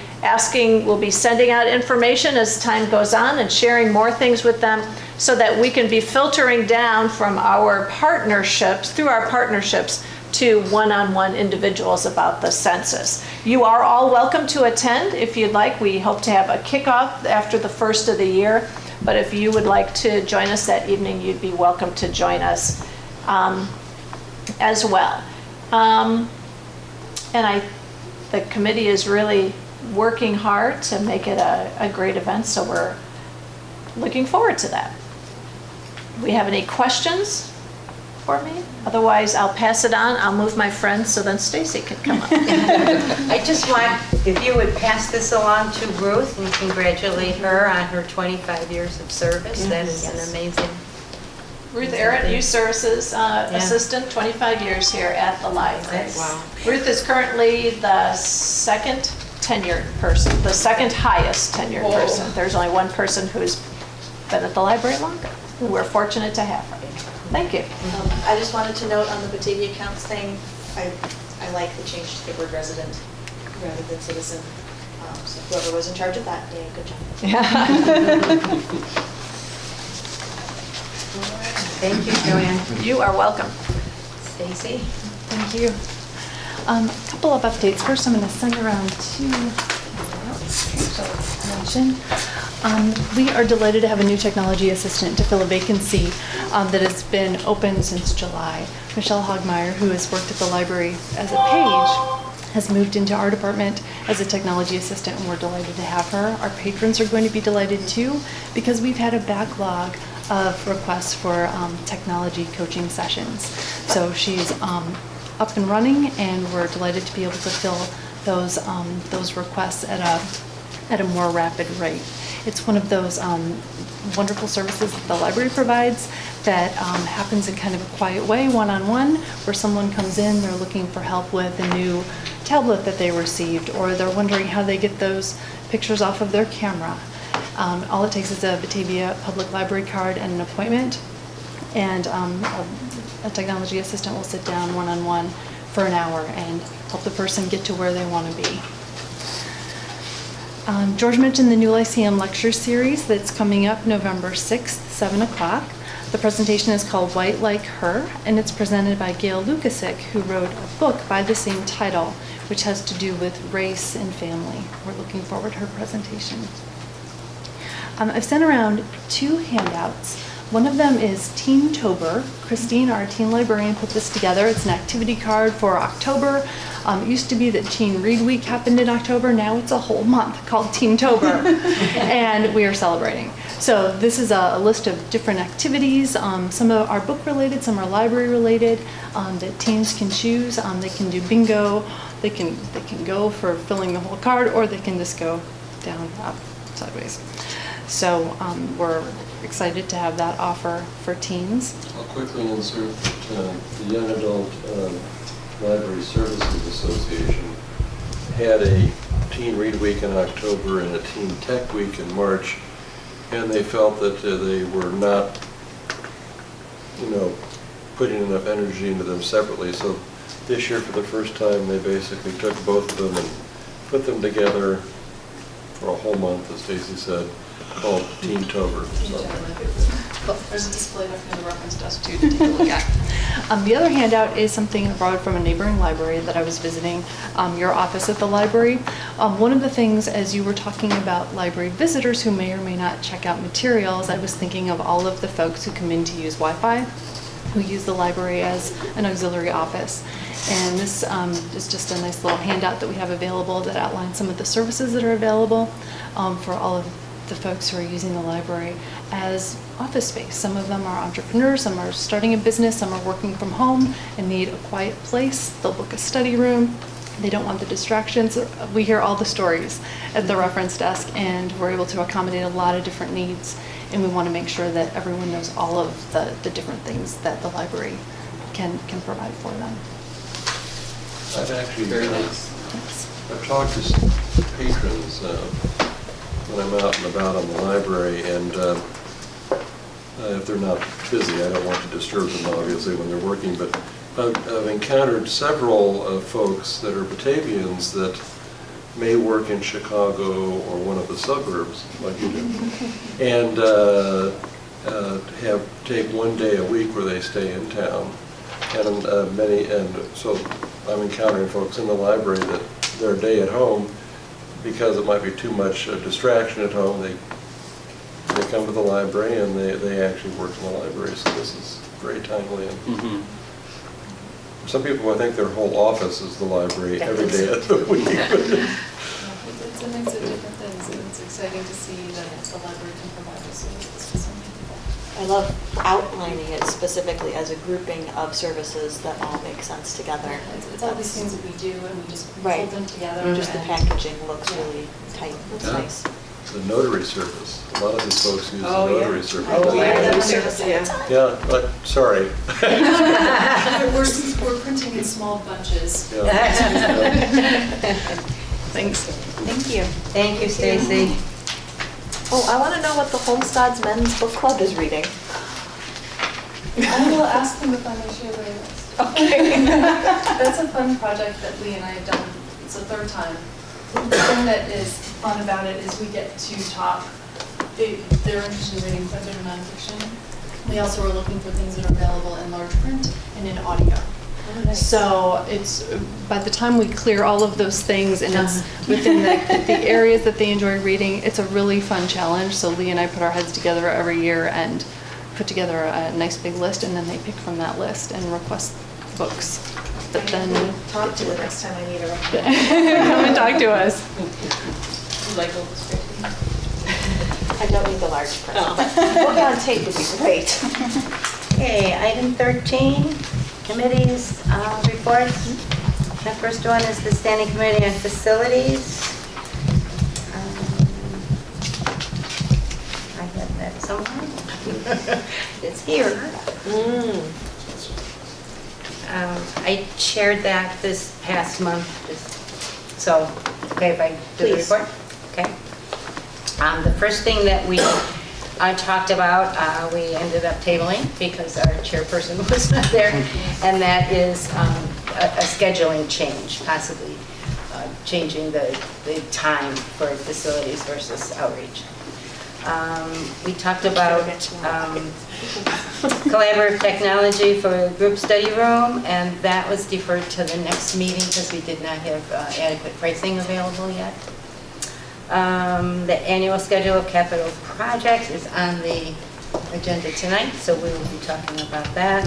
sending out information as time goes on and sharing more things with them so that we can be filtering down from our partnerships, through our partnerships, to one-on-one individuals about the census. You are all welcome to attend if you'd like. We hope to have a kickoff after the first of the year, but if you would like to join us that evening, you'd be welcome to join us as well. And the committee is really working hard to make it a great event, so we're looking forward to that. We have any questions for me? Otherwise, I'll pass it on. I'll move my friends so then Stacy can come up. I just want, if you would pass this along to Ruth and congratulate her on her 25 years of service. Yes. That is an amazing. Ruth Arrett, Youth Services Assistant, 25 years here at the library. Wow. Ruth is currently the second tenured person, the second highest tenured person. There's only one person who's been at the library longer. We're fortunate to have her. Thank you. I just wanted to note on the Batavia counts thing, I like the change to the word resident rather than citizen. So whoever was in charge of that day, good job. Thank you, Joanne. You are welcome. Stacy? Thank you. A couple of updates. First, I'm going to send around two mention. We are delighted to have a new technology assistant to fill a vacancy that has been open since July. Michelle Hogmeyer, who has worked at the library as a page, has moved into our department as a technology assistant, and we're delighted to have her. Our patrons are going to be delighted too, because we've had a backlog of requests for technology coaching sessions. So she's up and running, and we're delighted to be able to fill those requests at a more rapid rate. It's one of those wonderful services that the library provides that happens in kind of a quiet way, one-on-one, where someone comes in, they're looking for help with a new tablet that they received, or they're wondering how they get those pictures off of their camera. All it takes is a Batavia Public Library card and an appointment, and a technology assistant will sit down one-on-one for an hour and help the person get to where they want to be. George mentioned the new Lyceum lecture series that's coming up November 6th, 7 o'clock. The presentation is called White Like Her, and it's presented by Gail Lukasik, who wrote a book by the same title, which has to do with race and family. We're looking forward to her presentation. I've sent around two handouts. One of them is Teen-tober. Christine, our teen librarian, put this together. It's an activity card for October. It used to be that Teen Read Week happened in October. Now it's a whole month called Teen-tober, and we are celebrating. So this is a list of different activities. Some are book related, some are library related, that teens can choose. They can do bingo. They can go for filling the whole card, or they can just go down, up, sideways. So we're excited to have that offer for teens. I'll quickly insert the Young Adult Library Services Association had a Teen Read Week in October and a Teen Tech Week in March, and they felt that they were not, putting enough energy into them separately. So this year, for the first time, they basically took both of them and put them together for a whole month, as Stacy said, called Teentober. There's a display back near the reference desk too to take a look at. The other handout is something I borrowed from a neighboring library that I was visiting, your office at the library. One of the things, as you were talking about library visitors who may or may not check out materials, I was thinking of all of the folks who come in to use Wi-Fi, who use the library as an auxiliary office. And this is just a nice little handout that we have available that outlines some of the services that are available for all of the folks who are using the library as office space. Some of them are entrepreneurs, some are starting a business, some are working from home and need a quiet place. They'll book a study room. They don't want the distractions. We hear all the stories at the reference desk, and we're able to accommodate a lot of different needs. And we want to make sure that everyone knows all of the different things that the library can provide for them. I've actually, Very nice. I've talked to some patrons when I'm out and about on the library, and if they're not busy, I don't want to disturb them obviously when they're working, but I've encountered several folks that are Batavians that may work in Chicago or one of the suburbs, like you do, and take one day a week where they stay in town, and so I'm encountering folks in the library that their day at home, because it might be too much distraction at home, they come to the library and they actually work in the library. So this is very timely. And some people, I think their whole office is the library every day of the week. It's a mix of different things, and it's exciting to see that the library can provide those services to so many people. I love outlining it specifically as a grouping of services that all make sense together. It's all these things that we do, and we just Right. pull them together. Just the packaging looks really tight. That's Yeah. nice. The notary service. A lot of these folks use the Oh, yeah. notary service. Oh, yeah. Yeah, but, sorry. We're printing in small bunches. Yeah. Thanks. Thank you. Thank you, Stacy. Oh, I want to know what the Homesteads Men's Book Club is reading. I will ask them if I may share their list. Okay. That's a fun project that Lee and I have done. It's the third time. The thing that is fun about it is we get to talk. They're interested in reading fiction and nonfiction. We also are looking for things that are available in large print and in audio. So it's, by the time we clear all of those things and it's within the areas that they enjoy reading, it's a really fun challenge. So Lee and I put our heads together every year and put together a nice big list, and then they pick from that list and request books that then Talk to the next time I need a Come and talk to us. Like illustrating. I don't need the large print, but book on tape would be great. Okay, item 13, committees, reports. The first one is the Standing Committee on Facilities. I have that somewhere. It's here. I chaired that this past month, so, okay, if I do the Please. report? Okay. The first thing that we talked about, we ended up tabling because our chairperson was not there, and that is a scheduling change, possibly changing the time for facilities versus outreach. We talked about collaborative technology for a group study room, and that was deferred to the next meeting because we did not have adequate pricing available yet. The annual schedule of capital projects is on the agenda tonight, so we will be talking about that.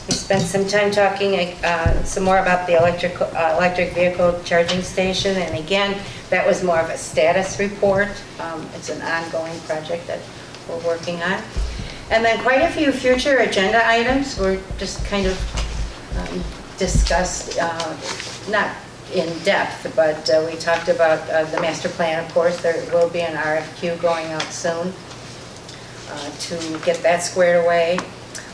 We spent some time talking some more about the electric vehicle charging station, and again, that was more of a status report. It's an ongoing project that we're working on. And then quite a few future agenda items were just kind of discussed, not in depth, but we talked about the master plan. Of course, there will be an RFQ going out soon to get that squared away.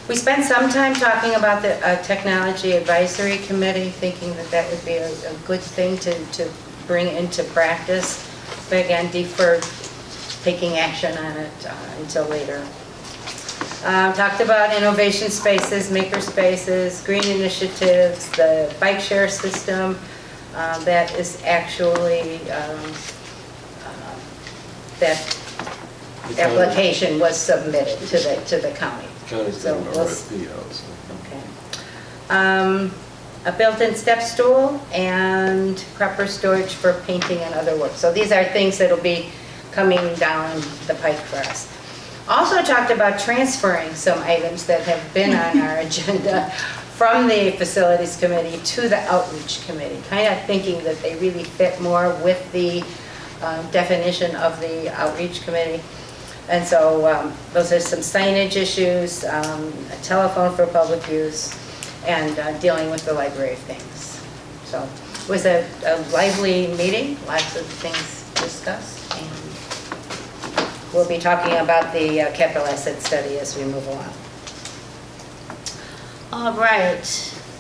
We spent some time talking about the Technology Advisory Committee, thinking that that would be a good thing to bring into practice, but again, deferred taking action on it until later. Talked about innovation spaces, maker spaces, green initiatives, the bike share system. That is actually that The county- application was submitted to the county. County's So got an we'll RFP out, so. Okay. A built-in step stool and prepper storage for painting and other work. So these are things that'll be coming down the pike for us. Also talked about transferring some items that have been on our agenda from the Facilities Committee to the Outreach Committee, kind of thinking that they really fit more with the definition of the Outreach Committee. And so those are some signage issues, a telephone for public use, and dealing with the library of things. So it was a lively meeting, lots of things discussed, and we'll be talking about the capital asset study as we move along. All right,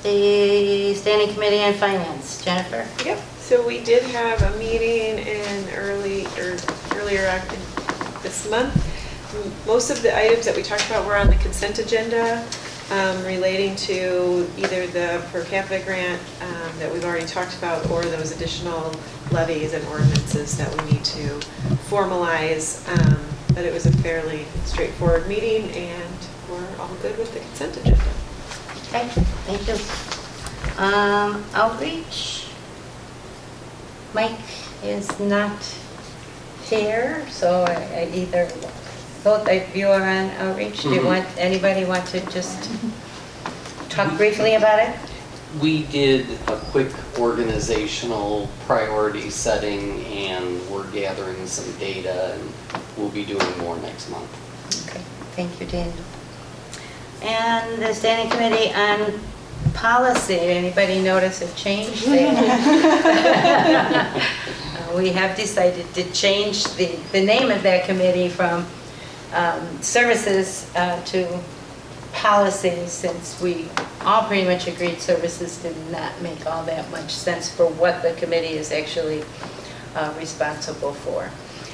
the Standing Committee on Finance, Jennifer? Yep, so we did have a meeting earlier this month. Most of the items that we talked about were on the consent agenda, relating to either the per capita grant that we've already talked about, or those additional levies and ordinances that we need to formalize. But it was a fairly straightforward meeting, and we're all good with the consent agenda. Okay, thank you. Outreach. Mike is not here, so I either, both of you are on outreach. Do you want, anybody want to just talk briefly about it? We did a quick organizational priority setting, and we're gathering some data, and we'll be doing more next month. Okay, thank you, Daniel. And the Standing Committee on Policy, anybody notice a change there? We have decided to change the name of that committee from services to policy, since we all pretty much agreed services did not make all that much sense for what the committee is actually responsible for.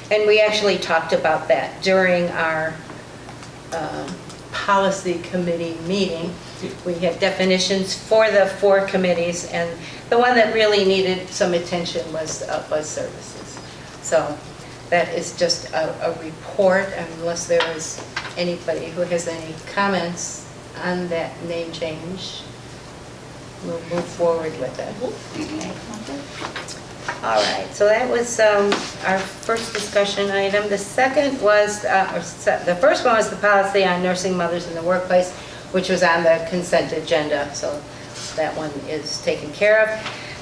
And we actually talked about that during our policy committee meeting. We had definitions for the 4 committees, and the one that really needed some attention was services. So that is just a report, unless there is anybody who has any comments on that name change. We'll move forward with it. Okay. All right, so that was our first discussion item. The second was, the first one was the policy on nursing mothers in the workplace, which was on the consent agenda, so that one is taken care of.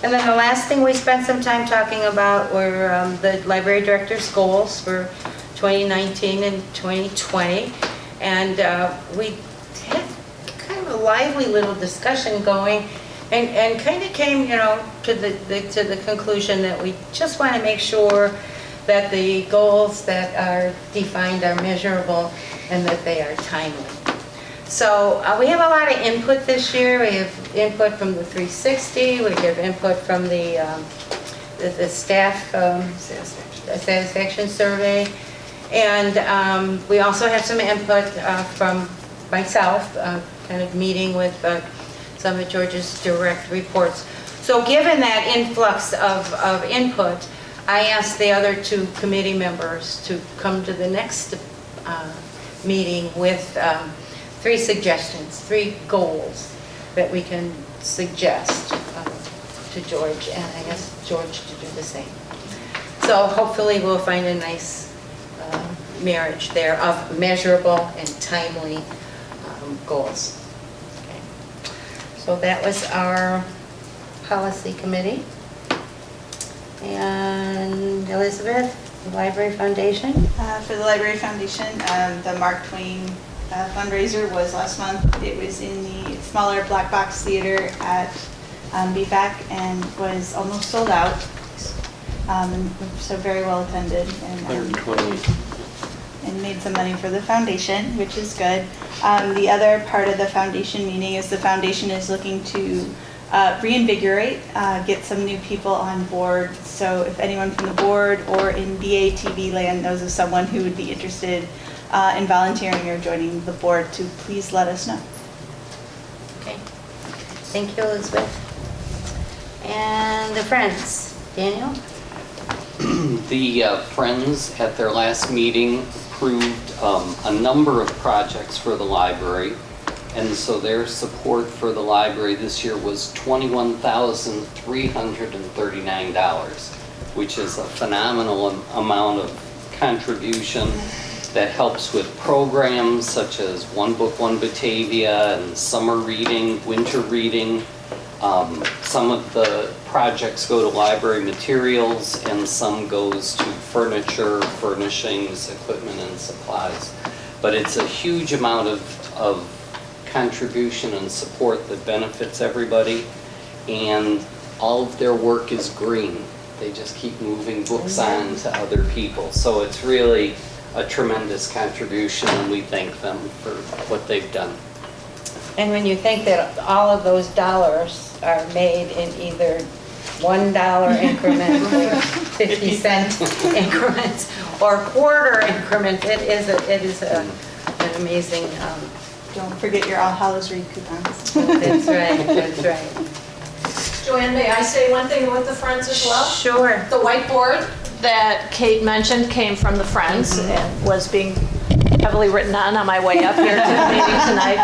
And then the last thing we spent some time talking about were the library director's goals for 2019 and 2020. And we had kind of a lively little discussion going, and kind of came, to the conclusion that we just want to make sure that the goals that are defined are measurable and that they are timely. So we have a lot of input this year. We have input from the 360. We have input from the staff satisfaction survey. And we also have some input from myself, kind of meeting with some of George's direct reports. So given that influx of input, I asked the other 2 committee members to come to the next meeting with 3 suggestions, 3 goals that we can suggest to George, and I asked George to do the same. So hopefully we'll find a nice marriage there of measurable and timely goals. Okay. So that was our policy committee. And Elizabeth, the Library Foundation? For the Library Foundation, the Mark Twain fundraiser was last month. It was in the smaller black box theater at BFAC and was almost sold out. So very well attended, and 120. and made some money for the foundation, which is good. The other part of the foundation meeting is the foundation is looking to reinvigorate, get some new people on board. So if anyone from the board or in BATV land knows of someone who would be interested in volunteering or joining the board, to please let us know. Okay. Thank you, Elizabeth. And the Friends, Daniel? The Friends at their last meeting approved a number of projects for the library. And so their support for the library this year was $21,339, which is a phenomenal amount of contribution that helps with programs such as One Book, One Batavia, and summer reading, winter reading. Some of the projects go to library materials, and some goes to furniture, furnishings, equipment, and supplies. But it's a huge amount of contribution and support that benefits everybody, and all of their work is green. They just keep moving books on to other people. So it's really a tremendous contribution, and we thank them for what they've done. And when you think that all of those dollars are made in either $1 increment or 50-cent increments or quarter increments, it is an amazing. Don't forget your All Hallows Read coupons. That's right. That's right. Joanne, may I say one thing with the Friends as well? Sure. The whiteboard that Kate mentioned came from the Friends and was being heavily written on my way up here to the meeting tonight.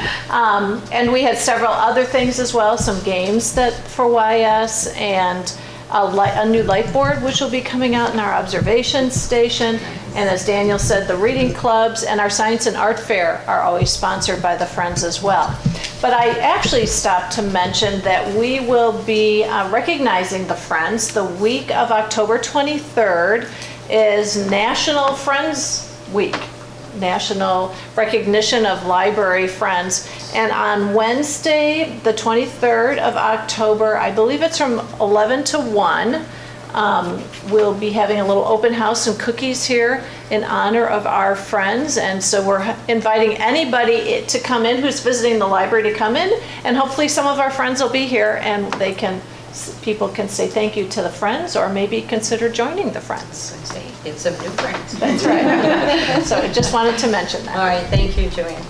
And we had several other things as well, some games that for YS, and a new light board which will be coming out in our observation station. And as Daniel said, the reading clubs and our science and art fair are always sponsored by the Friends as well. But I actually stopped to mention that we will be recognizing the Friends. The week of October 23rd is National Friends Week, National Recognition of Library Friends. And on Wednesday, the 23rd of October, I believe it's from 11 to 1, we'll be having a little open house and cookies here in honor of our friends. And so we're inviting anybody to come in who's visiting the library to come in, and hopefully some of our friends will be here, and people can say thank you to the Friends, or maybe consider joining the Friends. Get some new friends. That's right. So I just wanted to mention that. All right, thank you, Joanne.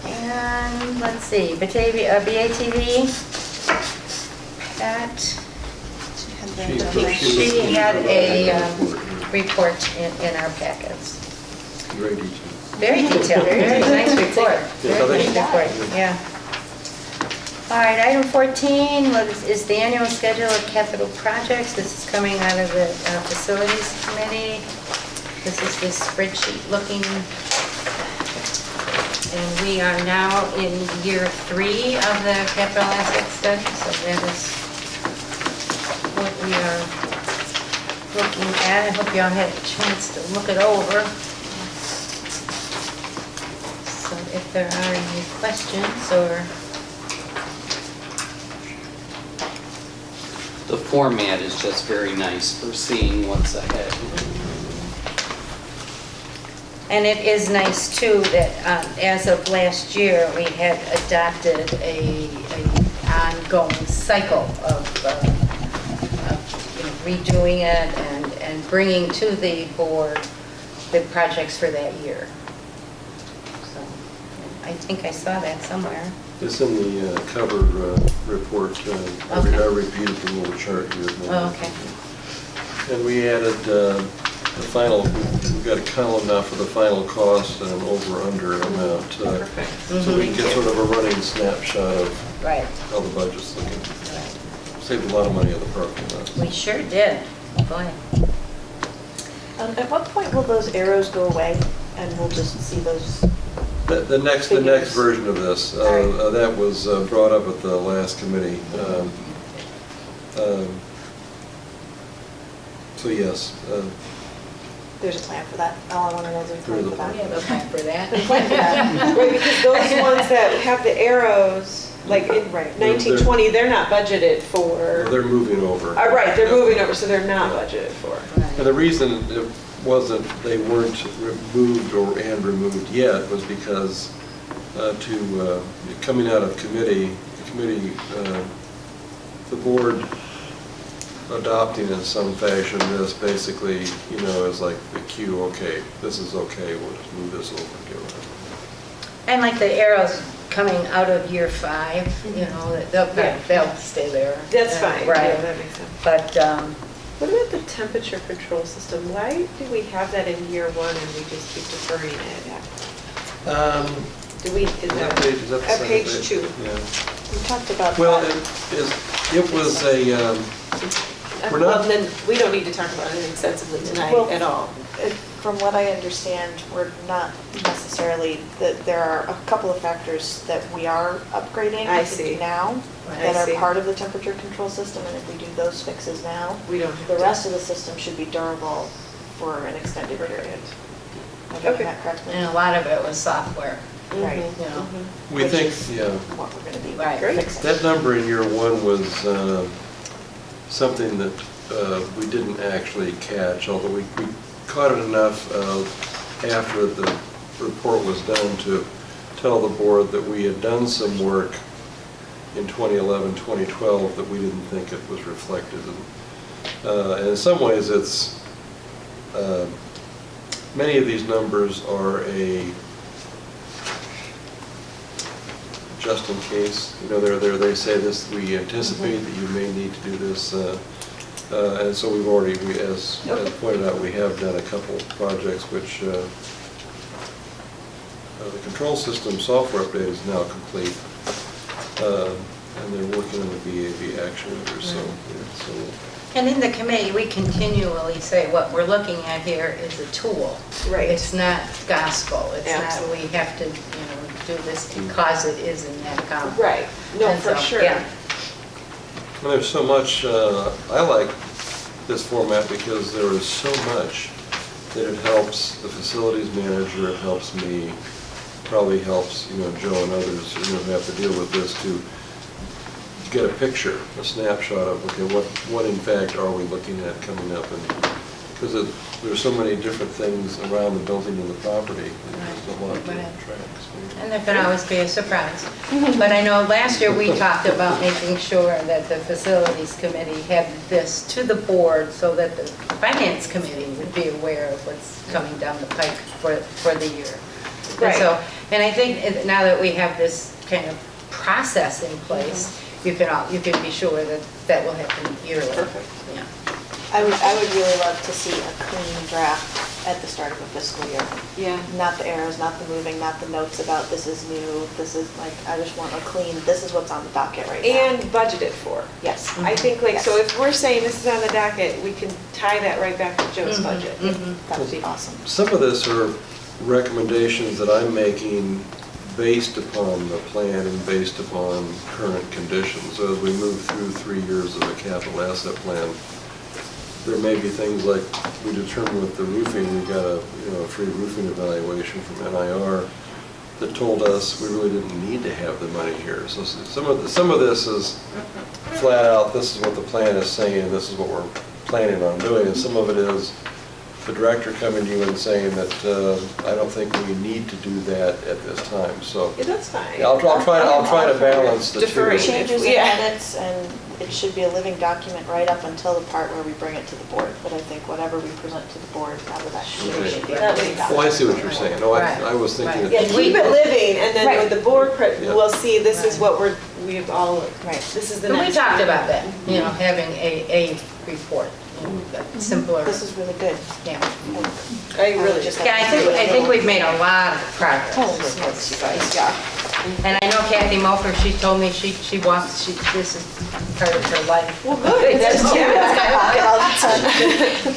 And let's see, Batavia, BATV, Pat, she had a report in our packets. Very detailed. Very detailed, very nice report. Very nice report, yeah. All right, item 14 is the annual schedule of capital projects. This is coming out of the facilities committee. This is this spreadsheet looking. And we are now in year 3 of the capital asset study, so that is what we are looking at. I hope y'all had a chance to look it over. So if there are any questions or... The format is just very nice for seeing what's ahead. And it is nice too that as of last year, we had adopted a ongoing cycle of redoing it and bringing to the board the projects for that year. So I think I saw that somewhere. It's in the cover report. I repeated the little chart here. Oh, okay. And we added the final, we've got a column now for the final cost and an over-under amount. So we can get sort of a running snapshot of how the budget's looking. Saved a lot of money on the parking. We sure did. Go ahead. At what point will those arrows go away and we'll just see those? The next version of this, that was brought up at the last committee. So yes. There's a plan for that. All I want to know is there's a plan for that. We have a plan for that. Right, because those ones that have the arrows, like in 1920, they're not budgeted for. They're moving over. Right, they're moving over, so they're not budgeted for. And the reason it wasn't, they weren't removed and removed yet was because coming out of committee, the board adopting in some fashion this basically, is like the cue, okay, this is okay, we'll just move this over and get rid of it. And like the arrows coming out of year 5, they'll stay there. That's fine. Right. Yeah, that makes sense. But What about the temperature control system? Why do we have that in year one and we just keep deferring it? Do we, is that, Is that the at second page page? 2? Yeah. We talked about Well, that. it was a, we're Well, not, then, we don't need to talk about it extensively tonight Well, at all. From what I understand, we're not necessarily, that there are a couple of factors that we are upgrading I see. now Right. that I are see. part of the temperature control system, and if we do those fixes now, We don't have the to. rest of the system should be durable for an extended period. Am I getting Okay. that correctly? And a lot of it was software, Right. you know. we Which think, is yeah. What we're gonna be Right. fixing. That number in year one was something that we didn't actually catch, although we caught it enough after the report was done to tell the board that we had done some work in 2011, 2012 that we didn't think it was reflected. And in some ways, it's many of these numbers are a just in case. You know, they say this, we anticipate that you may need to do this. And so we've already, as pointed out, we have done a couple projects which, the control system software update is now complete. And they're working on the VAV actuators, so, yeah, so. And in the committee, we continually say what we're looking at here is a tool. Right. It's not gospel. It's not, Absolutely. we have to, do this because it is in that column. Right, no, And for so, sure. yeah. And there's so much, I like this format because there is so much that it helps the facilities manager, it helps me, probably helps, Joe and others, who have to deal with this to get a picture, a snapshot of, okay, what in fact are we looking at coming up? And because there's so many different things around the building and the property, there's a lot to track. And there can always be a surprise. But I know last year we talked about making sure that the facilities committee had this to the board so that the finance committee would be aware of what's coming down the pike for the year. Right. And I think now that we have this kind of process in place, you can be sure that that will happen yearly. Perfect. Yeah. I would really love to see a clean draft at the start of a fiscal year. Yeah. Not the errors, not the moving, not the notes about this is new, this is like, I just want a clean, this is what's on the docket right now. And budgeted for. Yes. I think so Yes. if we're saying this is on the docket, we can tie that right back to Joe's budget. That would be awesome. Some of this are recommendations that I'm making based upon the plan and based upon current conditions. So as we move through 3 years of a capital asset plan, there may be things like we determined with the roofing, we got a free roofing evaluation from NIR that told us we really didn't need to have the money here. So some of this is flat out, this is what the plan is saying, this is what we're planning on doing, and some of it is the director coming to you and saying that I don't think we need to do that at this time. So Yeah, that's fine. yeah, I'll try to balance the two. Deferring. Changes in Yeah. minutes, and it should be a living document right up until the part where we bring it to the board. But I think whatever we present to the board, out of that should Okay. be a That living makes Oh, I document. see what you're saying. No, I was thinking. Right. Yeah, that- keep it living, and then Right. with the board, Yeah. we'll see, this is what we've all, Right. this is the And next. we talked one. about that, having a report, simpler. This is really good. Yeah. I really just just. Yeah, I think we've made a lot of progress. Holy with smokes, this. you guys, yeah. And I know Kathy Mofer, she told me she walks, this is part of her life. Well, good, that's, That's yeah. pocket all the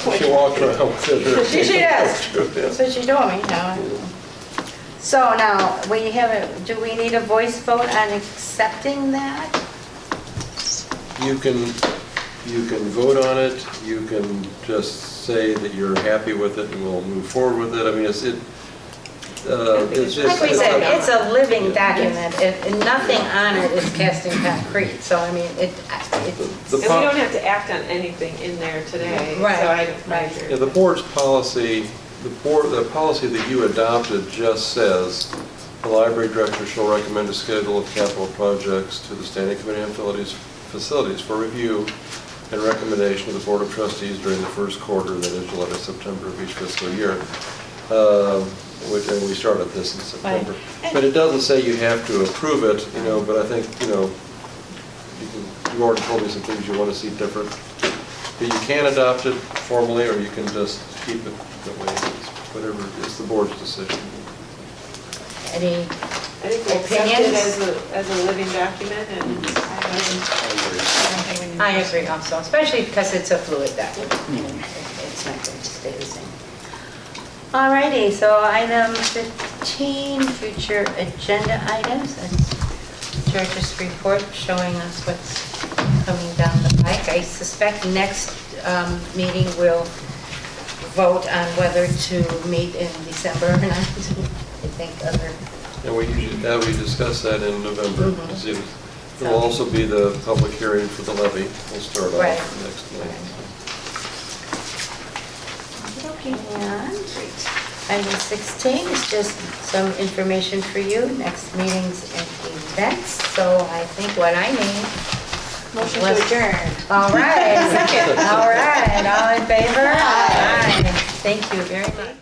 time. She walked around with it. She does. Yeah. That's what she told me, So now, do we need a voice vote on accepting that? You can vote on it, you can just say that you're happy with it and we'll move forward with it. I mean, it's Like we said, it's a living document, and nothing on it is cast in concrete, so I mean, The And we don't have to act on anything in there today, so Right, I right. Yeah, the board's policy, the policy that you adopted just says, the library director shall recommend a schedule of capital projects to the Standing Committee on Facilities for review and recommendation of the Board of Trustees during the first quarter, that is July to September of each fiscal year. And we started this in September. But it doesn't say you have to approve it, but I think, you've already told me some things you want to see different. But you can adopt it formally, or you can just keep it the way it is, whatever, it's the board's decision. Any I think we accept it opinions? as a living document and I agree also, especially because it's a fluid document. It's not going to stay the same. Alrighty, so item 15, future agenda items. That's George's report showing us what's coming down the pike. I suspect next meeting we'll vote on whether to meet in December or not. I think other. And we discussed that in November. There will also be the public hearing for the levy. We'll start Right. off next month. And item 16 is just some information for you, next meetings and events. So I think what I need. Motion to adjourn. All right. Second. All right, all in favor? Aye. Thank you very much.